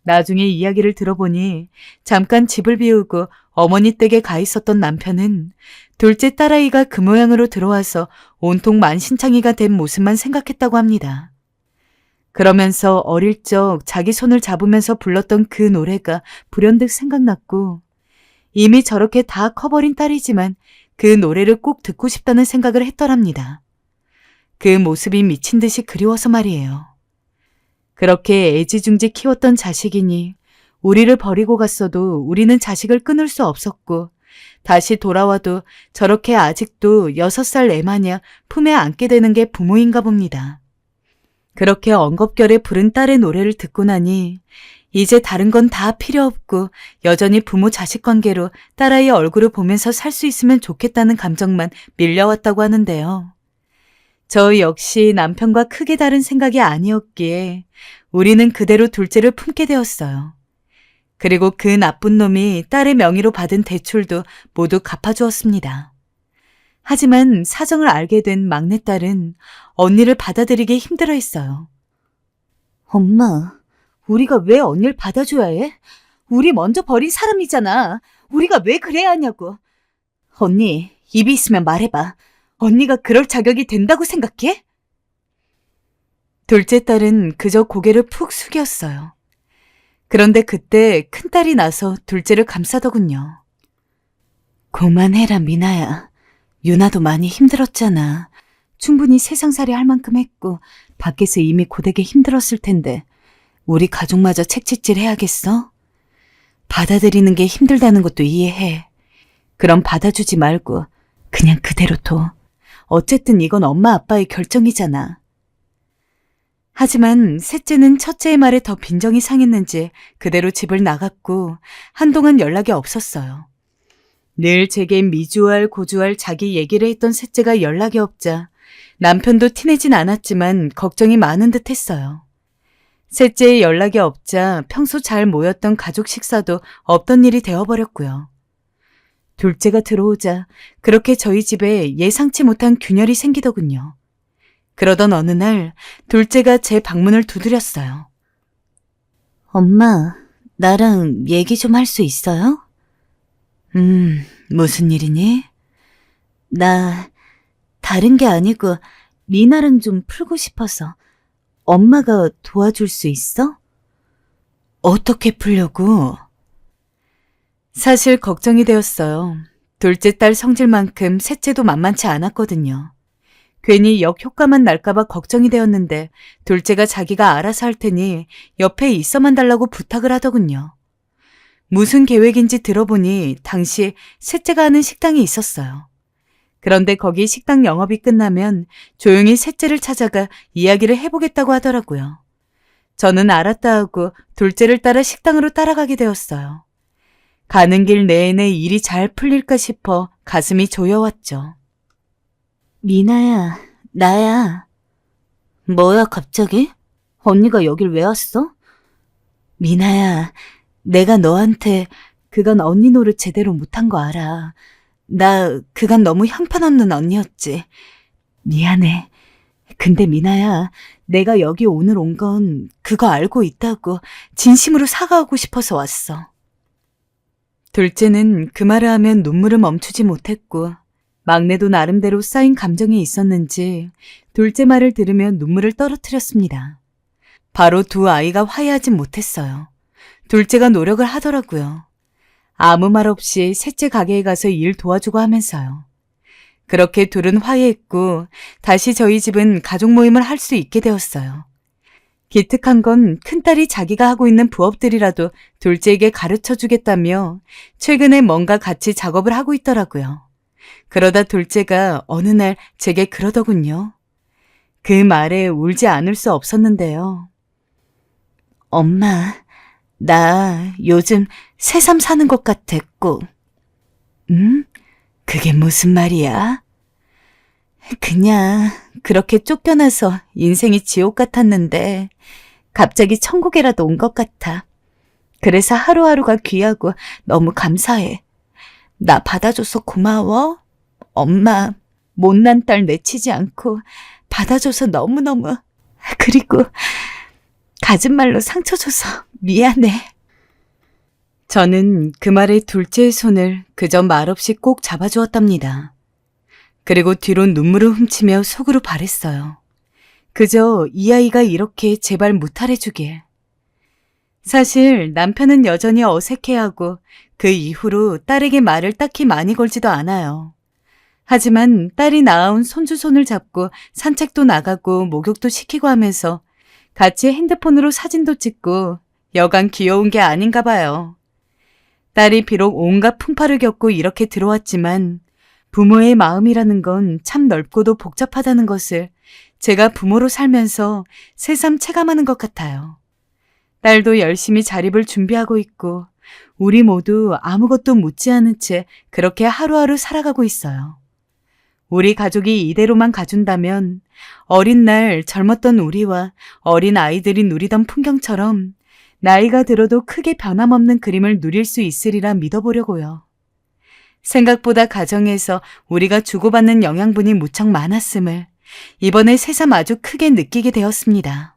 나중에 이야기를 들어보니 잠깐 집을 비우고 어머니 댁에 가 있었던 남편은 둘째 딸아이가 그 모양으로 들어와서 온통 만신창이가 된 모습만 생각했다고 합니다. 그러면서 어릴 적 자기 손을 잡으면서 불렀던 그 노래가 불현듯 생각났고 이미 저렇게 다 커버린 딸이지만 그 노래를 꼭 듣고 싶다는 생각을 했더랍니다. 그 모습이 미친 듯이 그리워서 말이에요. 그렇게 애지중지 키웠던 자식이니 우리를 버리고 갔어도 우리는 자식을 끊을 수 없었고 다시 돌아와도 저렇게 아직도 6살 애마냥 품에 안게 되는 게 부모인가 봅니다. 그렇게 엉겁결에 부른 딸의 노래를 듣고 나니 이제 다른 건 다 필요 없고 여전히 부모 자식 관계로 딸아이 얼굴을 보면서 살 수 있으면 좋겠다는 감정만 밀려왔다고 하는데요. 저 역시 남편과 크게 다른 생각이 아니었기에 우리는 그대로 둘째를 품게 되었어요. 그리고 그 나쁜 놈이 딸의 명의로 받은 대출도 모두 갚아주었습니다. 하지만 사정을 알게 된 막내딸은 언니를 받아들이기 힘들어했어요. 엄마, 우리가 왜 언니를 받아줘야 해? 우리 먼저 버린 사람이잖아. 우리가 왜 그래야 하냐고. 언니, 입이 있으면 말해봐. 언니가 그럴 자격이 된다고 생각해? 둘째 딸은 그저 고개를 푹 숙였어요. 그런데 그때 큰딸이 나서 둘째를 감싸더군요. 그만해라, 미나야. 유나도 많이 힘들었잖아. 충분히 세상살이 할 만큼 했고 밖에서 이미 고되게 힘들었을 텐데 우리 가족마저 책짓질 해야겠어? 받아들이는 게 힘들다는 것도 이해해. 그럼 받아주지 말고 그냥 그대로 둬. 어쨌든 이건 엄마 아빠의 결정이잖아. 하지만 셋째는 첫째의 말에 더 빈정이 상했는지 그대로 집을 나갔고 한동안 연락이 없었어요. 늘 제게 미주알 고주알 자기 얘기를 했던 셋째가 연락이 없자 남편도 티내진 않았지만 걱정이 많은 듯 했어요. 셋째의 연락이 없자 평소 잘 모였던 가족 식사도 없던 일이 되어버렸고요. 둘째가 들어오자 그렇게 저희 집에 예상치 못한 균열이 생기더군요. 그러던 어느 날 둘째가 제 방문을 두드렸어요. 엄마, 나랑 얘기 좀 할 수 있어요? 무슨 일이니? 나 다른 게 아니고 미나랑 좀 풀고 싶어서. 엄마가 도와줄 수 있어? 어떻게 풀려고? 사실 걱정이 되었어요. 둘째 딸 성질만큼 셋째도 만만치 않았거든요. 괜히 역효과만 날까봐 걱정이 되었는데 둘째가 자기가 알아서 할 테니 옆에 있어만 달라고 부탁을 하더군요. 무슨 계획인지 들어보니 당시 셋째가 하는 식당이 있었어요. 그런데 거기 식당 영업이 끝나면 조용히 셋째를 찾아가 이야기를 해보겠다고 하더라고요. 저는 알았다 하고 둘째를 따라 식당으로 따라가게 되었어요. 가는 길 내내 일이 잘 풀릴까 싶어 가슴이 조여왔죠. 미나야, 나야. 뭐야, 갑자기? 언니가 여길 왜 왔어? 미나야, 내가 너한테 그간 언니 노릇 제대로 못한 거 알아. 나 그간 너무 형편없는 언니였지. 미안해. 근데 미나야, 내가 여기 오늘 온 건 그거 알고 있다고 진심으로 사과하고 싶어서 왔어. 둘째는 그 말을 하면 눈물을 멈추지 못했고 막내도 나름대로 쌓인 감정이 있었는지 둘째 말을 들으면 눈물을 떨어뜨렸습니다. 바로 두 아이가 화해하진 못했어요. 둘째가 노력을 하더라고요. 아무 말 없이 셋째 가게에 가서 일 도와주고 하면서요. 그렇게 둘은 화해했고 다시 저희 집은 가족 모임을 할 수 있게 되었어요. 기특한 건 큰딸이 자기가 하고 있는 부업들이라도 둘째에게 가르쳐 주겠다며 최근에 뭔가 같이 작업을 하고 있더라고요. 그러다 둘째가 어느 날 제게 그러더군요. 그 말에 울지 않을 수 없었는데요. 엄마, 나 요즘 새삼 사는 것 같았고. 그게 무슨 말이야? 그냥 그렇게 쫓겨나서 인생이 지옥 같았는데 갑자기 천국이라도 온 것 같아. 그래서 하루하루가 귀하고 너무 감사해. 나 받아줘서 고마워. 엄마, 못난 딸 내치지 않고 받아줘서 너무너무. 그리고 갖은 말로 상처 줘서 미안해. 저는 그 말에 둘째의 손을 그저 말없이 꼭 잡아주었답니다. 그리고 뒤로 눈물을 훔치며 속으로 바랬어요. 그저 이 아이가 이렇게 제발 무탈해주길. 사실 남편은 여전히 어색해하고 그 이후로 딸에게 말을 딱히 많이 걸지도 않아요. 하지만 딸이 낳아온 손주 손을 잡고 산책도 나가고 목욕도 시키고 하면서 같이 핸드폰으로 사진도 찍고 여간 귀여운 게 아닌가 봐요. 딸이 비록 온갖 풍파를 겪고 이렇게 들어왔지만 부모의 마음이라는 건 참 넓고도 복잡하다는 것을 제가 부모로 살면서 새삼 체감하는 것 같아요. 딸도 열심히 자립을 준비하고 있고 우리 모두 아무것도 묻지 않은 채 그렇게 하루하루 살아가고 있어요. 우리 가족이 이대로만 가준다면 어린 날 젊었던 우리와 어린 아이들이 누리던 풍경처럼 나이가 들어도 크게 변함없는 그림을 누릴 수 있으리라 믿어보려고요. 생각보다 가정에서 우리가 주고받는 영양분이 무척 많았음을 이번에 새삼 아주 크게 느끼게 되었습니다.